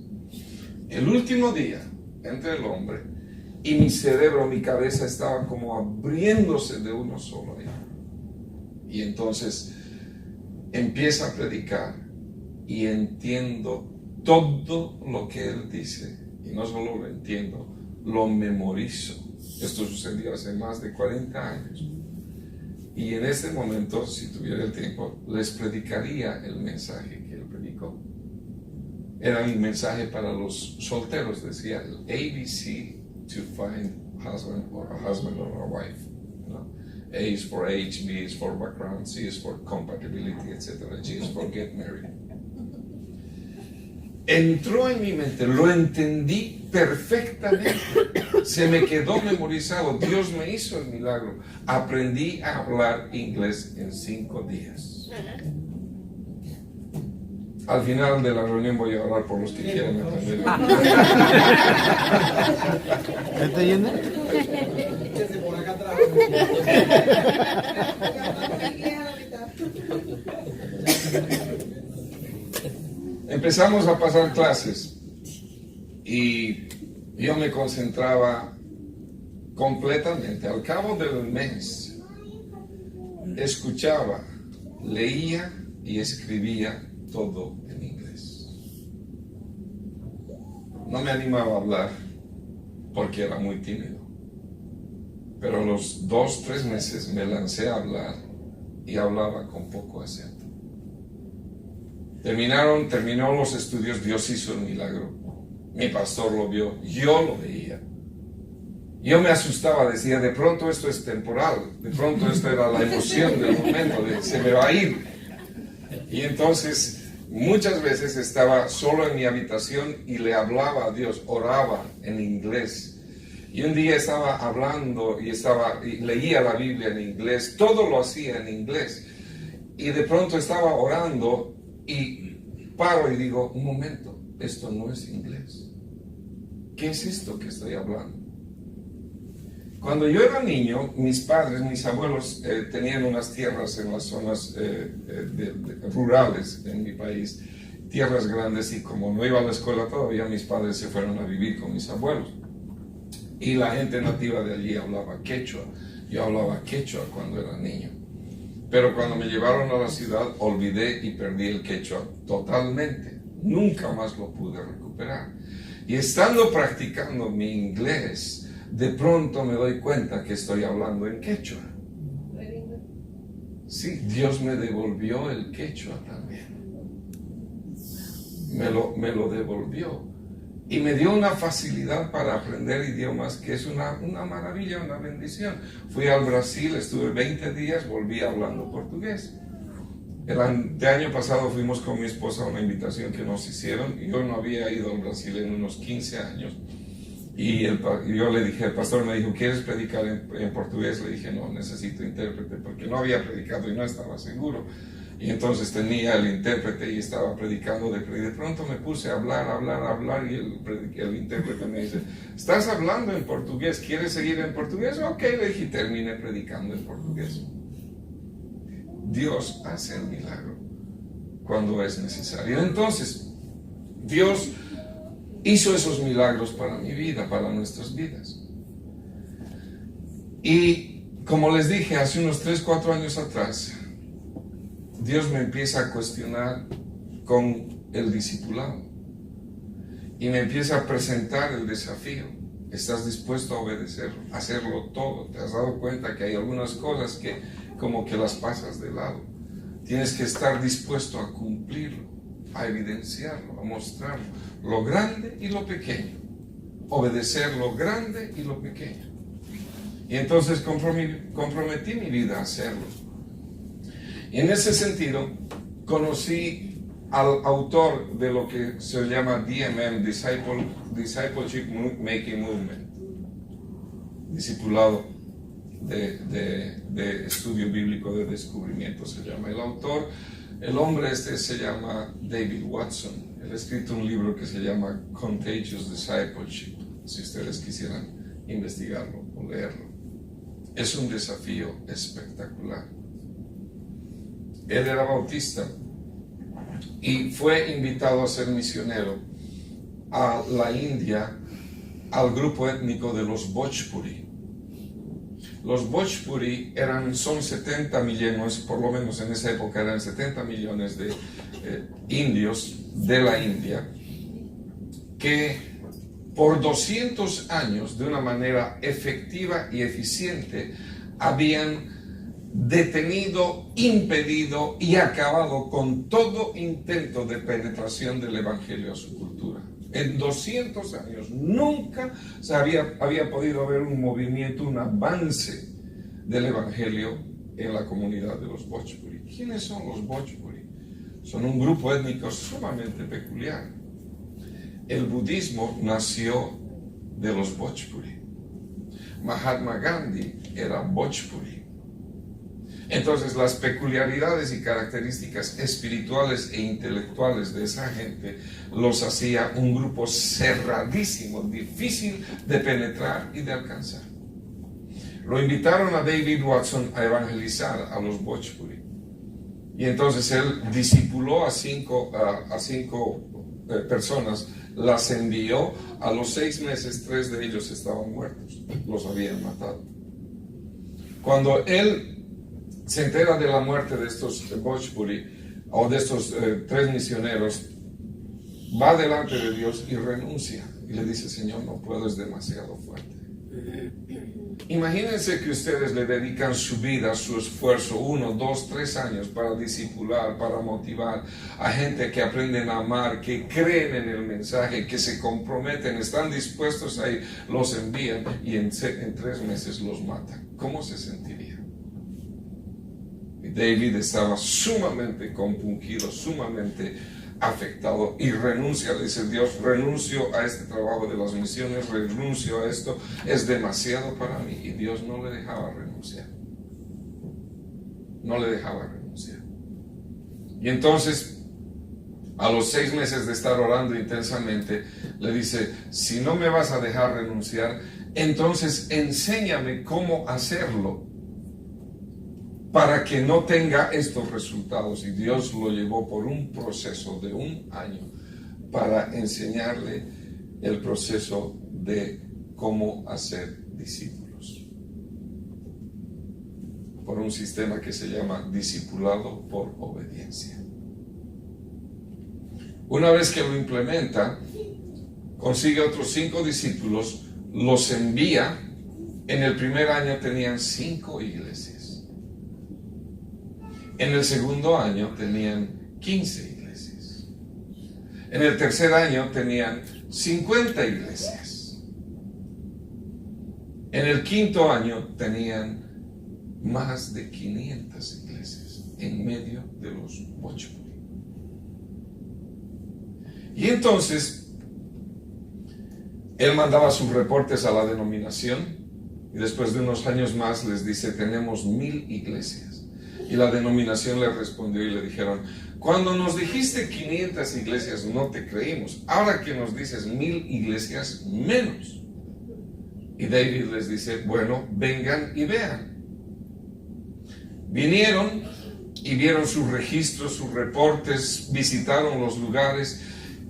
El último día entra el hombre y mi cerebro, mi cabeza estaba como abriéndose de uno solo. Y entonces empieza a predicar. Y entiendo todo lo que él dice. Y no solo lo entiendo, lo memorizo. Esto sucedió hace más de 40 años. Y en este momento, si tuviera el tiempo, les predicaría el mensaje que él predicó. Era un mensaje para los solteros. Decía el ABC to find husband or a husband or a wife. ¿No? A is for age, B is for background, C is for compatibility, etc. G is for get married. Entró en mi mente, lo entendí perfectamente, se me quedó memorizado. Dios me hizo el milagro. Aprendí a hablar inglés en 5 días. Al final de la reunión voy a orar por los que quieran aprender. ¿Qué te llena? Por acá atrás. Empezamos a pasar clases y yo me concentraba completamente. Al cabo del mes, escuchaba, leía y escribía todo en inglés. No me animaba a hablar porque era muy tímido, pero a los 2-3 meses me lancé a hablar y hablaba con poco acento. Terminó los estudios, Dios hizo el milagro. Mi pastor lo vio, yo lo veía. Yo me asustaba, decía, de pronto esto es temporal, de pronto esto era la emoción del momento, se me va a ir. Y entonces muchas veces estaba solo en mi habitación y le hablaba a Dios, oraba en inglés. Y un día estaba hablando y leía la Biblia en inglés, todo lo hacía en inglés. Y de pronto estaba orando y paro y digo, un momento, esto no es inglés. ¿Qué es esto que estoy hablando? Cuando yo era niño, mis abuelos tenían unas tierras en las zonas rurales en mi país, tierras grandes, y como no iba a la escuela todavía, mis padres se fueron a vivir con mis abuelos. Y la gente nativa de allí hablaba quechua. Yo hablaba quechua cuando era niño. Pero cuando me llevaron a la ciudad, olvidé y perdí el quechua totalmente. Nunca más lo pude recuperar. Y estando practicando mi inglés, de pronto me doy cuenta que estoy hablando en quechua. Sí, Dios me devolvió el quechua también. Me lo devolvió. Y me dio una facilidad para aprender idiomas que es una maravilla, una bendición. Fui al Brasil, estuve 20 días, volví hablando portugués. El año pasado fuimos con mi esposa a una invitación que nos hicieron. Yo no había ido al Brasil en unos 15 años. Y yo le dije, el pastor me dijo, ¿quieres predicar en portugués? Le dije, no, necesito intérprete, porque no había predicado y no estaba seguro. Y entonces tenía el intérprete y estaba predicando. De pronto me puse a hablar y el intérprete me dice, ¿estás hablando en portugués? ¿Quieres seguir en portugués? Ok, le dije, terminé predicando en portugués. Dios hace el milagro cuando es necesario. Entonces, Dios hizo esos milagros para mi vida, para nuestras vidas. Y como les dije, hace unos 3-4 años atrás, Dios me empieza a cuestionar con el discipulado. Y me empieza a presentar el desafío. ¿Estás dispuesto a obedecerlo? A hacerlo todo. ¿Te has dado cuenta que hay algunas cosas que como que las pasas de lado? Tienes que estar dispuesto a cumplirlo, a evidenciarlo, a mostrarlo. Lo grande y lo pequeño. Obedecer lo grande y lo pequeño. Y entonces comprometí mi vida a hacerlo. Y en ese sentido, conocí al autor de lo que se llama DMM, Discipleship Making Movement, discipulado de estudio bíblico de descubrimiento se llama. El hombre se llama David Watson. Él ha escrito un libro que se llama Contagious Discipleship, si ustedes quisieran investigarlo o leerlo. Es un desafío espectacular. Él era bautista y fue invitado a ser misionero a la India, al grupo étnico de los Bhojpuri. Los Bhojpuri son 70 millones, por lo menos en esa época eran 70 millones de indios de la India, que por 200 años, de una manera efectiva y eficiente, habían detenido, impedido y acabado con todo intento de penetración del Evangelio a su cultura. En 200 años nunca se había podido ver un movimiento, un avance del Evangelio en la comunidad de los Bhojpuri. ¿Quiénes son los Bhojpuri? Son un grupo étnico sumamente peculiar. El budismo nació de los Bhojpuri. Mahatma Gandhi era Bhojpuri. Entonces las peculiaridades y características espirituales e intelectuales de esa gente los hacía un grupo cerradísimo, difícil de penetrar y de alcanzar. Lo invitaron a David Watson a evangelizar a los Bhojpuri. Y entonces él discipuló a cinco personas, las envió. A los 6 meses, 3 de ellos estaban muertos, los habían matado. Cuando él se entera de la muerte de estos Bhojpuri, o de estos 3 misioneros, va delante de Dios y renuncia. Y le dice, Señor, no puedo, es demasiado fuerte. Imagínense que ustedes le dedican su vida, su esfuerzo, 1, 2, 3 años para discipular, para motivar a gente que aprenden a amar, que creen en el mensaje, que se comprometen, están dispuestos a ir, los envían y en 3 meses los matan. ¿Cómo se sentiría? Y David estaba sumamente compungido, sumamente afectado y renuncia. Le dice, Dios, renuncio a este trabajo de las misiones, renuncio a esto, es demasiado para mí. Y Dios no le dejaba renunciar. No le dejaba renunciar. Y entonces, a los 6 meses de estar orando intensamente, le dice, si no me vas a dejar renunciar, entonces enséñame cómo hacerlo para que no tenga estos resultados. Y Dios lo llevó por un proceso de 1 año para enseñarle el proceso de cómo hacer discípulos por un sistema que se llama discipulado por obediencia. Una vez que lo implementa, consigue otros 5 discípulos, los envía. En el primer año tenían 5 iglesias. En el segundo año tenían 15 iglesias. En el tercer año tenían 50 iglesias. En el quinto año tenían más de 500 iglesias en medio de los 8. Y entonces, él mandaba sus reportes a la denominación y después de unos años más les dice, tenemos 1000 iglesias. Y la denominación le respondió y le dijeron, cuando nos dijiste 500 iglesias no te creímos, ahora que nos dices 1000 iglesias, menos. Y David les dice, bueno, vengan y vean. Vinieron y vieron sus registros, sus reportes, visitaron los lugares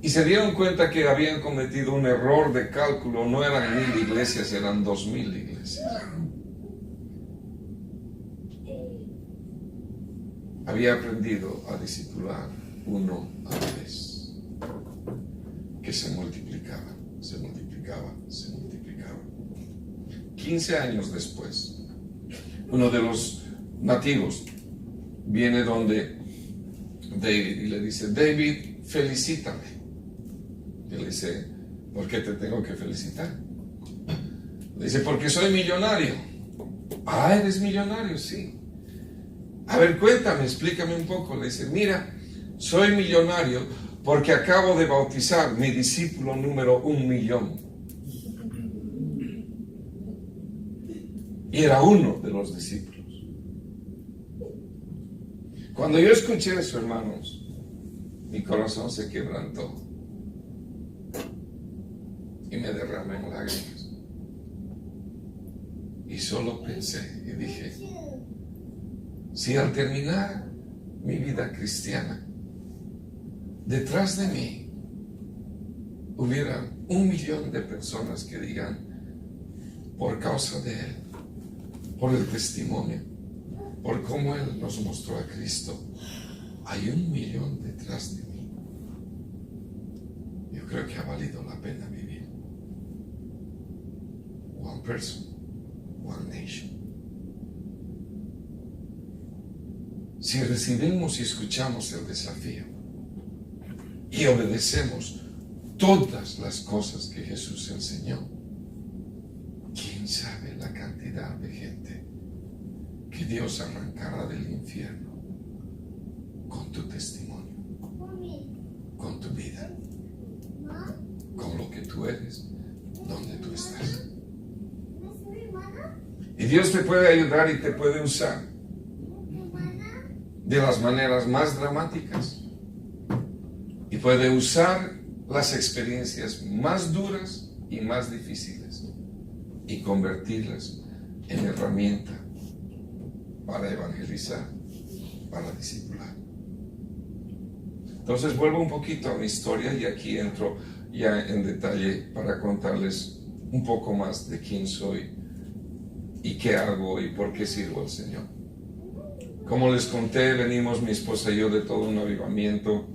y se dieron cuenta que habían cometido un error de cálculo. No eran 1000 iglesias, eran 2000 iglesias. Había aprendido a discipular uno a la vez, que se multiplicaba, se multiplicaba, se multiplicaba. 15 años después, uno de los nativos viene donde David y le dice, David, felicítame. Y le dice, ¿por qué te tengo que felicitar? Le dice, porque soy millonario. Ah, ¿eres millonario? Sí. A ver, cuéntame, explícame un poco. Le dice, mira, soy millonario porque acabo de bautizar mi discípulo número 1.000.000. Y era uno de los discípulos. Cuando yo escuché eso, hermanos, mi corazón se quebrantó y me derramé en lágrimas. Y solo pensé y dije, si al terminar mi vida cristiana, detrás de mí hubiera 1.000.000 de personas que digan, por causa de Él, por el testimonio, por cómo Él nos mostró a Cristo, hay 1.000.000 detrás de mí. Yo creo que ha valido la pena vivir. One person, one nation. Si recibimos y escuchamos el desafío y obedecemos todas las cosas que Jesús enseñó, quién sabe la cantidad de gente que Dios arrancará del infierno con tu testimonio, con tu vida, con lo que tú eres, donde tú estás. Y Dios te puede ayudar y te puede usar de las maneras más dramáticas y puede usar las experiencias más duras y más difíciles y convertirlas en herramienta para evangelizar, para discipular. Entonces vuelvo un poquito a mi historia y aquí entro ya en detalle para contarles un poco más de quién soy y qué hago y por qué sirvo al Señor. Como les conté, venimos mi esposa y yo de todo un avivamiento,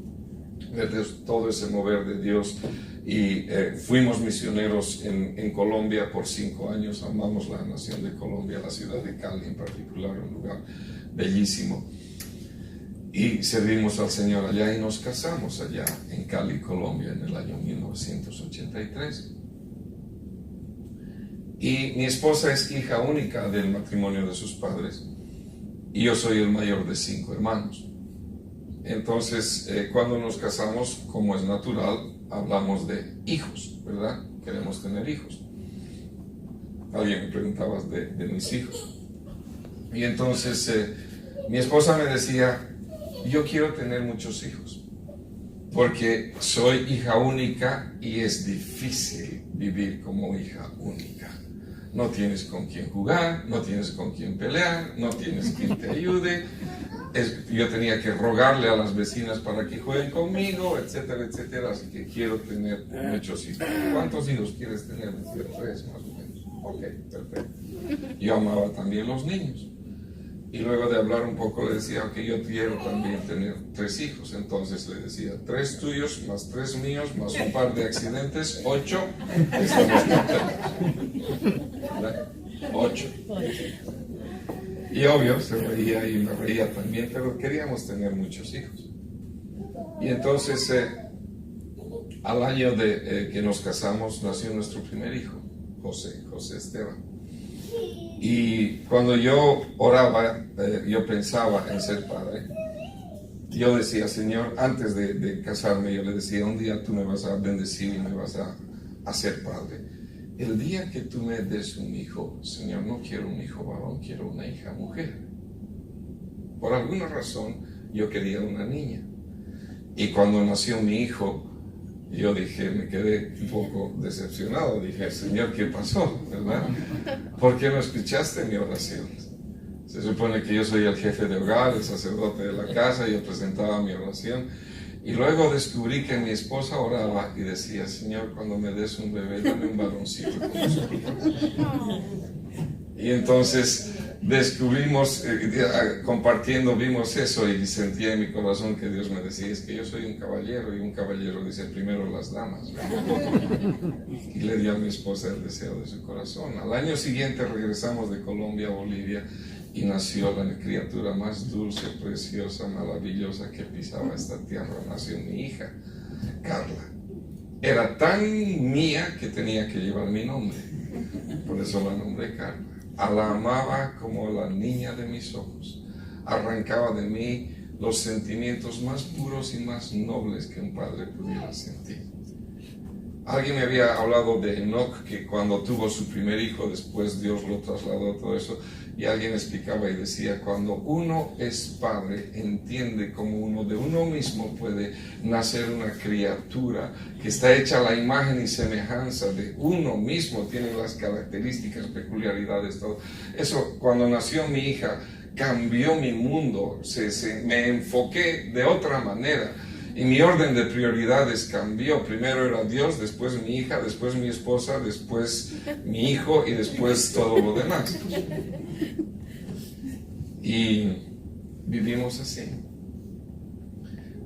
de todo ese mover de Dios, y fuimos misioneros en Colombia por 5 años. Amamos la nación de Colombia, la ciudad de Cali en particular, un lugar bellísimo, y servimos al Señor allá y nos casamos allá en Cali, Colombia, en el año 1983. Y mi esposa es hija única del matrimonio de sus padres y yo soy el mayor de 5 hermanos. Entonces, cuando nos casamos, como es natural, hablamos de hijos, ¿verdad? Queremos tener hijos. Alguien me preguntaba de mis hijos. Y entonces mi esposa me decía, yo quiero tener muchos hijos, porque soy hija única y es difícil vivir como hija única. No tienes con quién jugar, no tienes con quién pelear, no tienes quien te ayude. yo tenía que rogarle a las vecinas para que jueguen conmigo, etcétera, etcétera. Así que quiero tener muchos hijos. ¿Cuántos hijos quieres tener? Decía, 3 más o menos. Ok, perfecto. Yo amaba también los niños. Y luego de hablar un poco le decía, ok, yo quiero también tener 3 hijos. Entonces le decía, 3 tuyos más 3 míos más un par de accidentes, 8. Estamos contentos. ¿Verdad? 8. Y obvio, se reía y me reía también, pero queríamos tener muchos hijos. Y entonces, al año de que nos casamos, nació nuestro primer hijo, José Esteban. Y cuando yo oraba, yo pensaba en ser padre. Yo decía, Señor, antes de casarme, yo le decía, un día tú me vas a bendecir y me vas a hacer padre. El día que tú me des un hijo, Señor, no quiero un hijo varón, quiero una hija mujer. Por alguna razón, yo quería una niña. Y cuando nació mi hijo, yo dije, me quedé un poco decepcionado. Dije, Señor, ¿qué pasó? ¿Verdad? ¿Por qué no escuchaste mi oración? Se supone que yo soy el jefe de hogar, el sacerdote de la casa, y yo presentaba mi oración. Y luego descubrí que mi esposa oraba y decía, Señor, cuando me des un bebé, dame un varoncito como su hijo. Y entonces descubrimos, compartiendo, vimos eso y sentía en mi corazón que Dios me decía, es que yo soy un caballero, y un caballero dice primero las damas. Y le dio a mi esposa el deseo de su corazón. Al año siguiente regresamos de Colombia a Bolivia y nació la criatura más dulce, preciosa, maravillosa que pisaba esta tierra. Nació mi hija, Carla. Era tan mía que tenía que llevar mi nombre. Por eso la nombré Carla. La amaba como la niña de mis ojos. Arrancaba de mí los sentimientos más puros y más nobles que un padre pudiera sentir. Alguien me había hablado de Enoch, que cuando tuvo su primer hijo, después Dios lo trasladó, todo eso, y alguien explicaba y decía, cuando uno es padre, entiende cómo uno de uno mismo puede nacer una criatura que está hecha a la imagen y semejanza de uno mismo, tiene las características, peculiaridades, todo. Eso, cuando nació mi hija, cambió mi mundo, me enfoqué de otra manera. Y mi orden de prioridades cambió. Primero era Dios, después mi hija, después mi esposa, después mi hijo y después todo lo demás. Y vivimos así.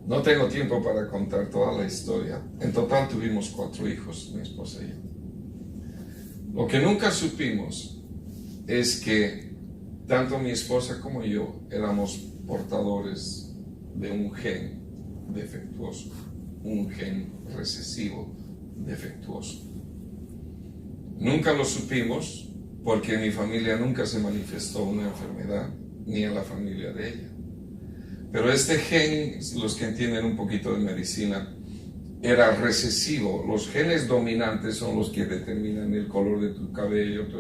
No tengo tiempo para contar toda la historia. En total tuvimos 4 hijos, mi esposa y yo. Lo que nunca supimos es que tanto mi esposa como yo éramos portadores de un gen defectuoso, un gen recesivo defectuoso. Nunca lo supimos porque en mi familia nunca se manifestó una enfermedad, ni en la familia de ella. Pero este gen, los que entienden un poquito de medicina, era recesivo. Los genes dominantes son los que determinan el color de tu cabello, tu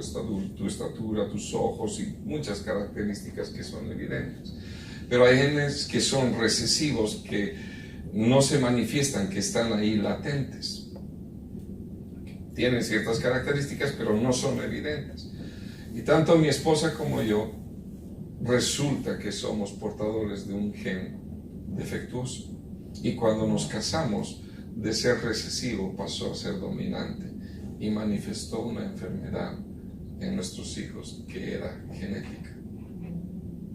estatura, tus ojos y muchas características que son evidentes. Pero hay genes que son recesivos, que no se manifiestan, que están ahí latentes. Tienen ciertas características, pero no son evidentes. Y tanto mi esposa como yo, resulta que somos portadores de un gen defectuoso. Y cuando nos casamos, de ser recesivo pasó a ser dominante y manifestó una enfermedad en nuestros hijos que era genética,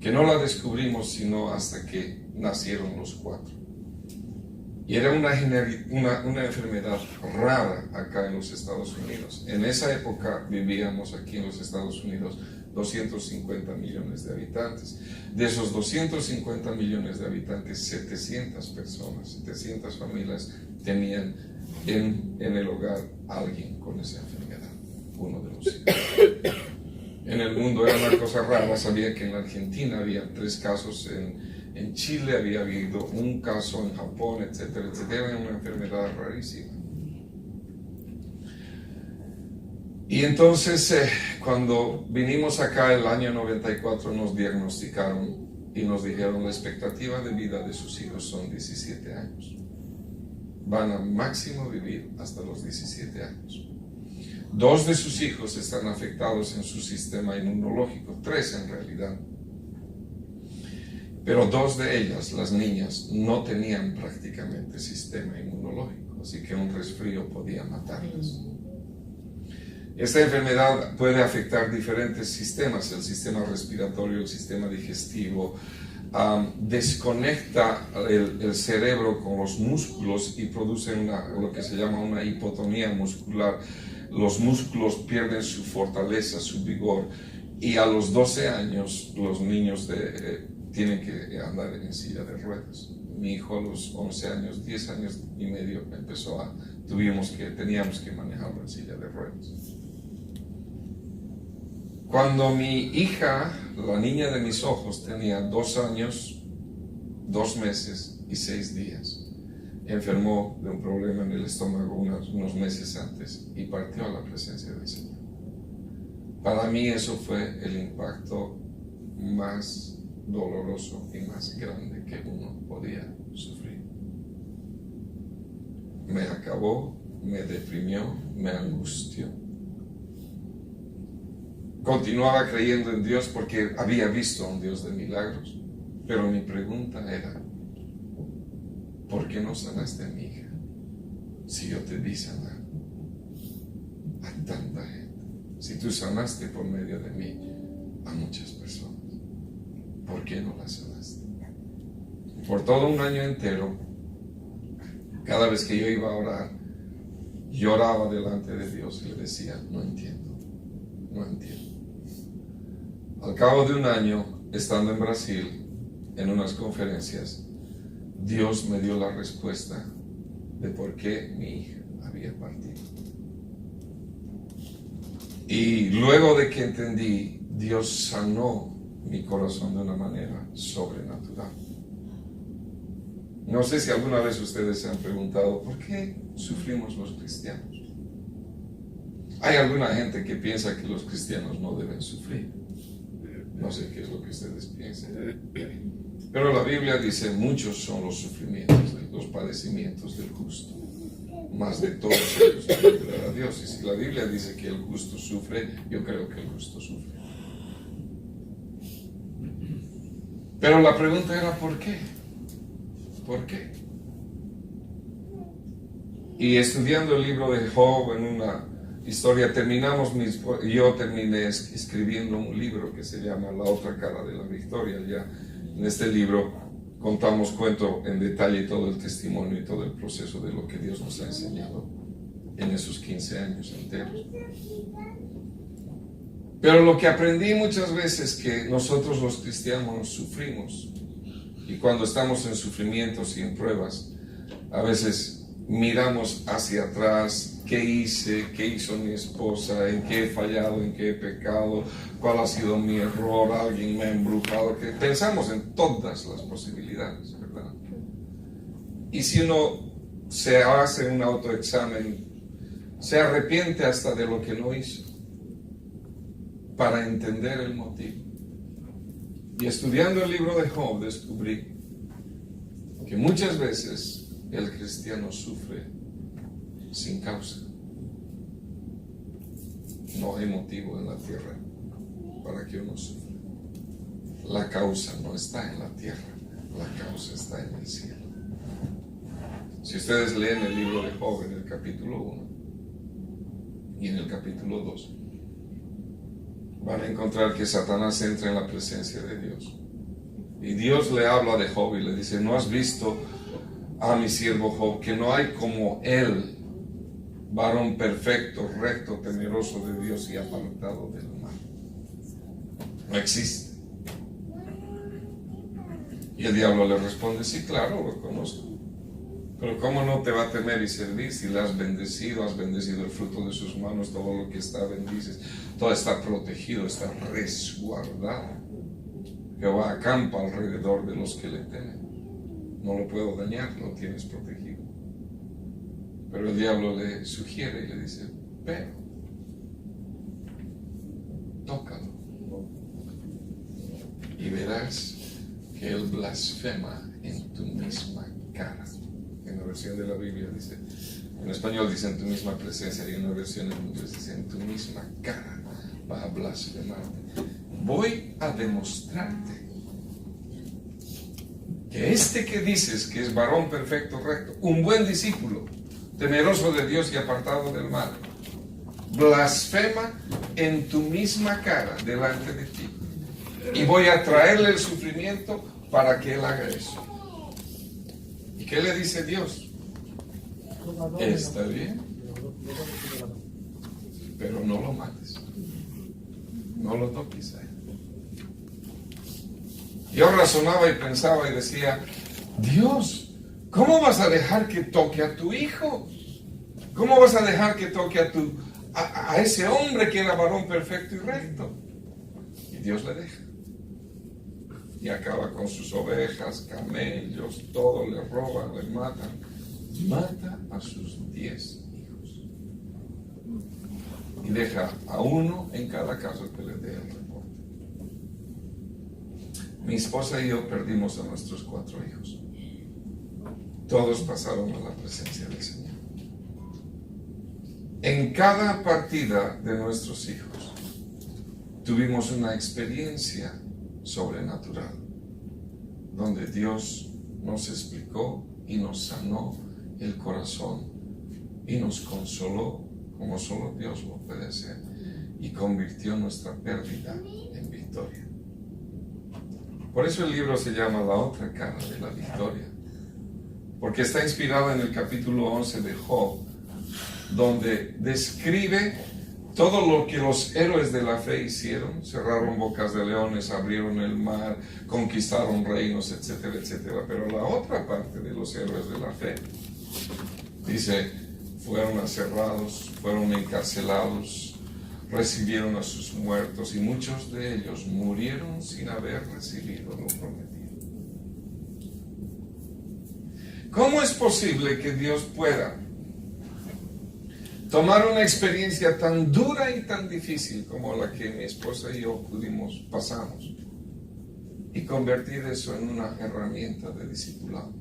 que no la descubrimos sino hasta que nacieron los 4. Y era una enfermedad rara acá en los Estados Unidos. En esa época vivíamos aquí en los Estados Unidos 250 millones de habitantes. De esos 250 millones de habitantes, 700 personas, 700 familias tenían en el hogar a alguien con esa enfermedad, uno de los hijos. En el mundo era una cosa rara. Sabía que en la Argentina había 3 casos, en Chile había habido un caso, en Japón, etcétera, etcétera. Era una enfermedad rarísima. Y entonces, cuando vinimos acá el año 94, nos diagnosticaron y nos dijeron la expectativa de vida de sus hijos son 17 años. Van a máximo vivir hasta los 17 años. 2 de sus hijos están afectados en su sistema inmunológico, 3 en realidad. Pero 2 de ellas, las niñas, no tenían prácticamente sistema inmunológico, así que un resfrío podía matarlas. Esta enfermedad puede afectar diferentes sistemas, el sistema respiratorio, el sistema digestivo, desconecta el cerebro con los músculos y produce lo que se llama una hipotonía muscular. Los músculos pierden su fortaleza, su vigor, y a los 12 años los niños tienen que andar en silla de ruedas. Mi hijo a los 11 años, 10 años y medio teníamos que manejarlo en silla de ruedas. Cuando mi hija, la niña de mis ojos, tenía 2 años, 2 meses y 6 días, enfermó de un problema en el estómago unos meses antes y partió a la presencia del Señor. Para mí eso fue el impacto más doloroso y más grande que uno podía sufrir. Me acabó, me deprimió, me angustió. Continuaba creyendo en Dios porque había visto a un Dios de milagros, pero mi pregunta era: ¿por qué no sanaste a mi hija si yo te vi sanar a tanta gente? Si tú sanaste por medio de mí a muchas personas, ¿por qué no la sanaste? Por todo un año entero, cada vez que yo iba a orar, lloraba delante de Dios y le decía: no entiendo. Al cabo de un año, estando en Brasil, en unas conferencias, Dios me dio la respuesta de por qué mi hija había partido. Y luego de que entendí, Dios sanó mi corazón de una manera sobrenatural. No sé si alguna vez ustedes se han preguntado ¿por qué sufrimos los cristianos? Hay alguna gente que piensa que los cristianos no deben sufrir. No sé qué es lo que ustedes piensan. Pero la Biblia dice: muchos son los sufrimientos, los padecimientos del justo, más de todos ellos a Dios. Y si la Biblia dice que el justo sufre, yo creo que el justo sufre. Pero la pregunta era ¿por qué? ¿Por qué? Y estudiando el libro de Job en una historia, yo terminé escribiendo un libro que se llama La otra cara de la victoria. Ya en este libro cuento en detalle todo el testimonio y todo el proceso de lo que Dios nos ha enseñado en esos 15 años enteros. Pero lo que aprendí muchas veces que nosotros los cristianos sufrimos, y cuando estamos en sufrimientos y en pruebas, a veces miramos hacia atrás: ¿qué hice? ¿Qué hizo mi esposa? ¿En qué he fallado? ¿En qué he pecado? ¿Cuál ha sido mi error? ¿Alguien me ha embrujado? Que pensamos en todas las posibilidades, ¿verdad? Y si uno se hace un autoexamen, se arrepiente hasta de lo que no hizo, para entender el motivo. Y estudiando el libro de Job descubrí que muchas veces el cristiano sufre sin causa. No hay motivo en la tierra para que uno sufra. La causa no está en la tierra, la causa está en el cielo. Si ustedes leen el libro de Job en el capítulo 1 y en el capítulo 2, van a encontrar que Satanás entra en la presencia de Dios. Y Dios le habla de Job y le dice: ¿no has visto a mi siervo Job, que no hay como él, varón perfecto, recto, temeroso de Dios y apartado del mal? No existe. Y el diablo le responde: sí, claro, lo conozco. Pero ¿cómo no te va a temer y servir si le has bendecido el fruto de sus manos? Todo lo que está bendices, todo está protegido, está resguardado. Jehová acampa alrededor de los que le temen. No lo puedo dañar, lo tienes protegido. Pero el diablo le sugiere y le dice: pero tócalo y verás que él blasfema en tu misma cara. En la versión de la Biblia dice, en español dice en tu misma presencia, y en la versión en inglés dice en tu misma cara va a blasfemarte. Voy a demostrarte que este que dices que es varón perfecto, recto, un buen discípulo, temeroso de Dios y apartado del mal, blasfema en tu misma cara delante de ti. Y voy a traerle el sufrimiento para que él haga eso. ¿Y qué le dice Dios? Está bien, pero no lo mates. No lo toques a él. Yo razonaba y pensaba y decía, Dios, ¿cómo vas a dejar que toque a tu hijo? ¿Cómo vas a dejar que toque a ese hombre que era varón perfecto y recto? Y Dios le deja. Y acaba con sus ovejas, camellos, todo, le roban, le matan. Mata a sus 10 hijos. Y deja a uno en cada caso que le dé el reporte. Mi esposa y yo perdimos a nuestros 4 hijos. Todos pasaron a la presencia del Señor. En cada partida de nuestros hijos tuvimos una experiencia sobrenatural, donde Dios nos explicó y nos sanó el corazón y nos consoló como solo Dios lo puede hacer, y convirtió nuestra pérdida en victoria. Por eso el libro se llama La otra cara de la victoria, porque está inspirado en el capítulo 11 de Job, donde describe todo lo que los héroes de la fe hicieron. Cerraron bocas de leones, abrieron el mar, conquistaron reinos, etcétera, etcétera. Pero la otra parte de los héroes de la fe, dice, fueron aserrados, fueron encarcelados, recibieron a sus muertos, y muchos de ellos murieron sin haber recibido lo prometido. ¿Cómo es posible que Dios pueda tomar una experiencia tan dura y tan difícil como la que mi esposa y yo pasamos, y convertir eso en una herramienta de discipulado,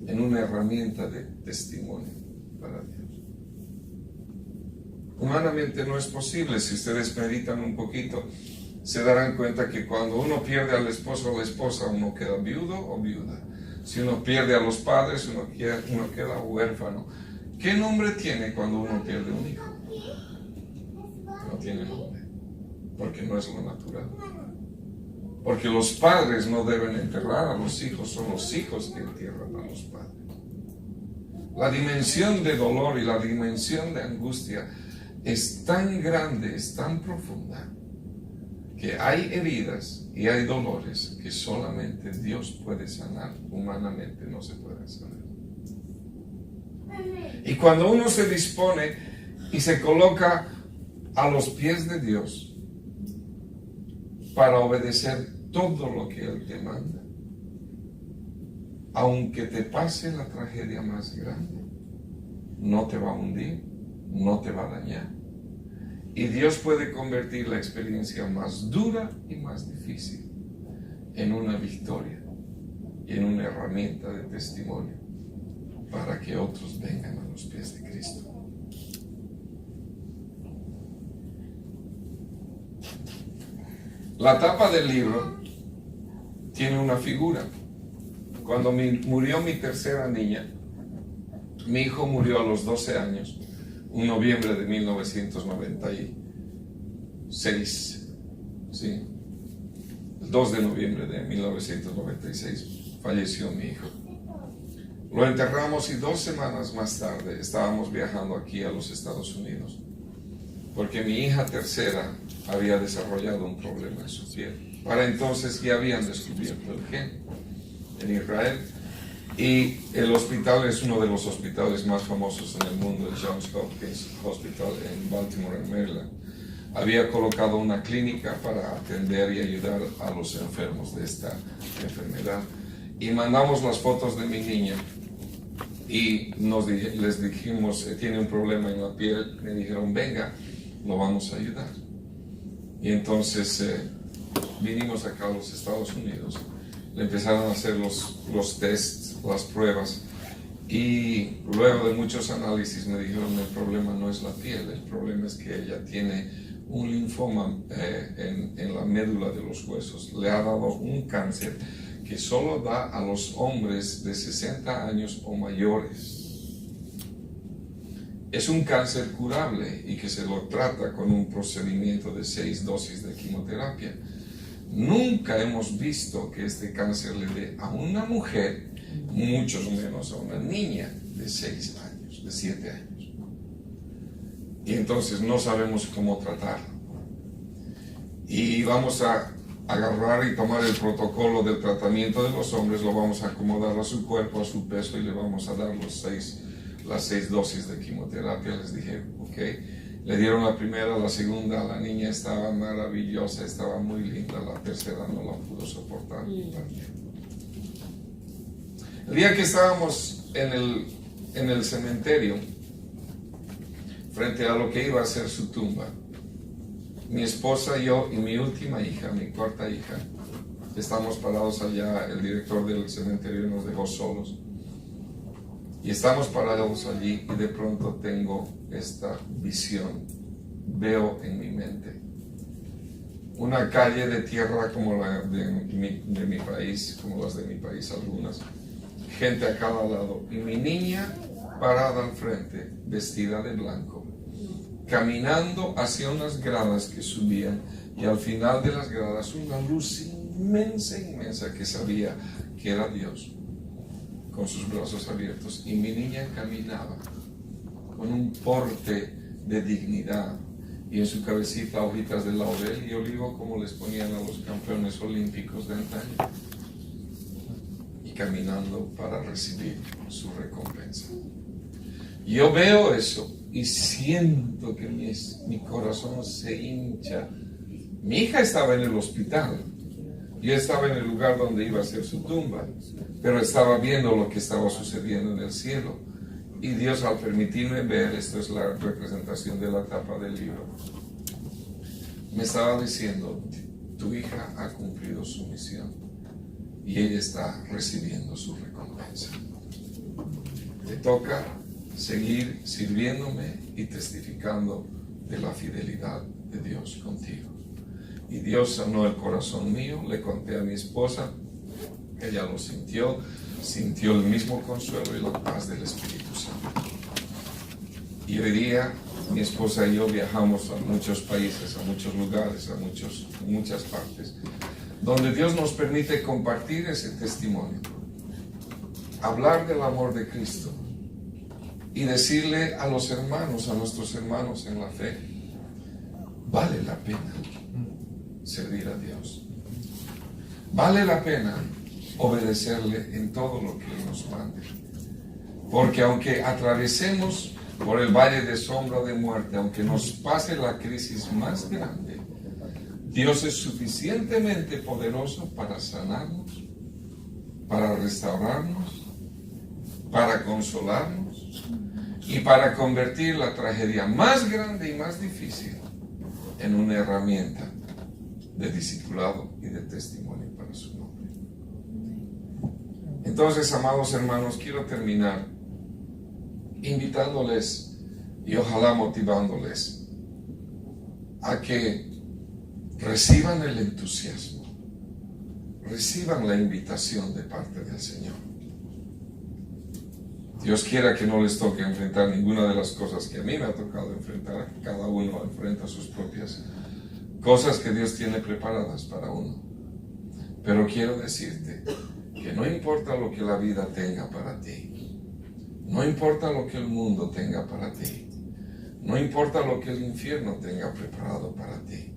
en una herramienta de testimonio para Dios? Humanamente no es posible. Si ustedes meditan un poquito, se darán cuenta que cuando uno pierde al esposo o a la esposa, uno queda viudo o viuda. Si uno pierde a los padres, uno queda huérfano. ¿Qué nombre tiene cuando uno pierde un hijo? No tiene nombre, porque no es lo natural. Porque los padres no deben enterrar a los hijos, son los hijos que entierran a los padres. La dimensión de dolor y la dimensión de angustia es tan grande, es tan profunda, que hay heridas y hay dolores que solamente Dios puede sanar. Humanamente no se pueden sanar. Y cuando uno se dispone y se coloca a los pies de Dios para obedecer todo lo que Él te manda, aunque te pase la tragedia más grande, no te va a hundir, no te va a dañar. Y Dios puede convertir la experiencia más dura y más difícil en una victoria y en una herramienta de testimonio, para que otros vengan a los pies de Cristo. La tapa del libro tiene una figura. Cuando murió mi tercera niña, mi hijo murió a los 12 años, un noviembre de 1996. ¿Sí? El 2 de noviembre de 1996 falleció mi hijo. Lo enterramos y 2 semanas más tarde estábamos viajando aquí a los Estados Unidos, porque mi hija tercera había desarrollado un problema en su piel. Para entonces ya habían descubierto el gen en Israel, y el hospital es uno de los hospitales más famosos en el mundo, el Johns Hopkins Hospital en Baltimore, en Maryland. Había colocado una clínica para atender y ayudar a los enfermos de esta enfermedad. Y mandamos las fotos de mi niña y les dijimos, tiene un problema en la piel. Me dijeron, venga, lo vamos a ayudar. Y entonces vinimos acá a los Estados Unidos. Le empezaron a hacer los tests, las pruebas, y luego de muchos análisis me dijeron, el problema no es la piel, el problema es que ella tiene un linfoma en la médula de los huesos. Le ha dado un cáncer que solo da a los hombres de 60 años o mayores. Es un cáncer curable y que se lo trata con un procedimiento de 6 dosis de quimioterapia. Nunca hemos visto que este cáncer le dé a una mujer, mucho menos a una niña de 6 años, de 7 años. Y entonces no sabemos cómo tratarlo. Y vamos a agarrar y tomar el protocolo del tratamiento de los hombres, lo vamos a acomodar a su cuerpo, a su peso, y le vamos a dar las 6 dosis de quimioterapia. Les dije, ok. Le dieron la primera, la segunda, la niña estaba maravillosa, estaba muy linda, la tercera no la pudo soportar. El día que estábamos en el cementerio, frente a lo que iba a ser su tumba, mi esposa, yo y mi última hija, mi cuarta hija, estamos parados allá. El director del cementerio nos dejó solos. Y estamos parados allí y de pronto tengo esta visión. Veo en mi mente una calle de tierra como la de mi país, como las de mi país algunas. Gente a cada lado. Y mi niña parada al frente, vestida de blanco, caminando hacia unas gradas que subían. Y al final de las gradas una luz inmensa, inmensa, que sabía que era Dios, con sus brazos abiertos, y mi niña caminaba con un porte de dignidad, y en su cabecita hojitas de laurel y olivo, como les ponían a los campeones olímpicos de antaño, y caminando para recibir su recompensa. Yo veo eso y siento que mi corazón se hincha. Mi hija estaba en el hospital, yo estaba en el lugar donde iba a ser su tumba, pero estaba viendo lo que estaba sucediendo en el cielo. Y Dios, al permitirme ver, esto es la representación de la tapa del libro, me estaba diciendo, tu hija ha cumplido su misión y ella está recibiendo su recompensa. Te toca seguir sirviéndome y testificando de la fidelidad de Dios contigo. Y Dios sanó el corazón mío. Le conté a mi esposa, ella lo sintió el mismo consuelo y la paz del Espíritu Santo. Y hoy día mi esposa y yo viajamos a muchos países, a muchos lugares, a muchas partes, donde Dios nos permite compartir ese testimonio, hablar del amor de Cristo y decirle a los hermanos, a nuestros hermanos en la fe, vale la pena servir a Dios. Vale la pena obedecerle en todo lo que Él nos mande. Porque aunque atravesemos por el valle de sombra de muerte, aunque nos pase la crisis más grande, Dios es suficientemente poderoso para sanarnos, para restaurarnos, para consolarnos y para convertir la tragedia más grande y más difícil en una herramienta de discipulado y de testimonio para su nombre. Entonces, amados hermanos, quiero terminar invitándoles y ojalá motivándoles a que reciban el entusiasmo, reciban la invitación de parte del Señor. Dios quiera que no les toque enfrentar ninguna de las cosas que a mí me ha tocado enfrentar. Cada uno enfrenta sus propias cosas que Dios tiene preparadas para uno. Pero quiero decirte que no importa lo que la vida tenga para ti, no importa lo que el mundo tenga para ti, no importa lo que el infierno tenga preparado para ti,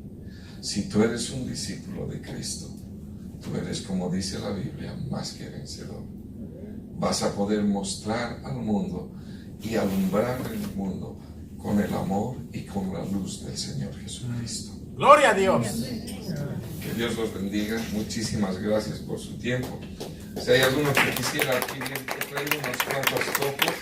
si tú eres un discípulo de Cristo, tú eres, como dice la Biblia, más que vencedor. Vas a poder mostrar al mundo y alumbrar el mundo con el amor y con la luz del Señor Jesucristo. ¡Gloria a Dios! Que Dios los bendiga. Muchísimas gracias por su tiempo. Si hay alguno que quisiera adquirir, he traído unas cuantas copias.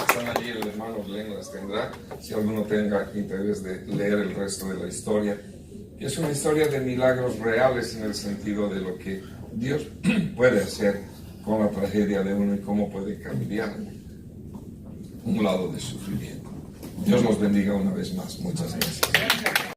Están allí, el hermano Glenn las tendrá. Si alguno tenga interés de leer el resto de la historia, que es una historia de milagros reales en el sentido de lo que Dios puede hacer con la tragedia de uno y cómo puede cambiar un lado de sufrimiento. Dios los bendiga una vez más. Muchas gracias.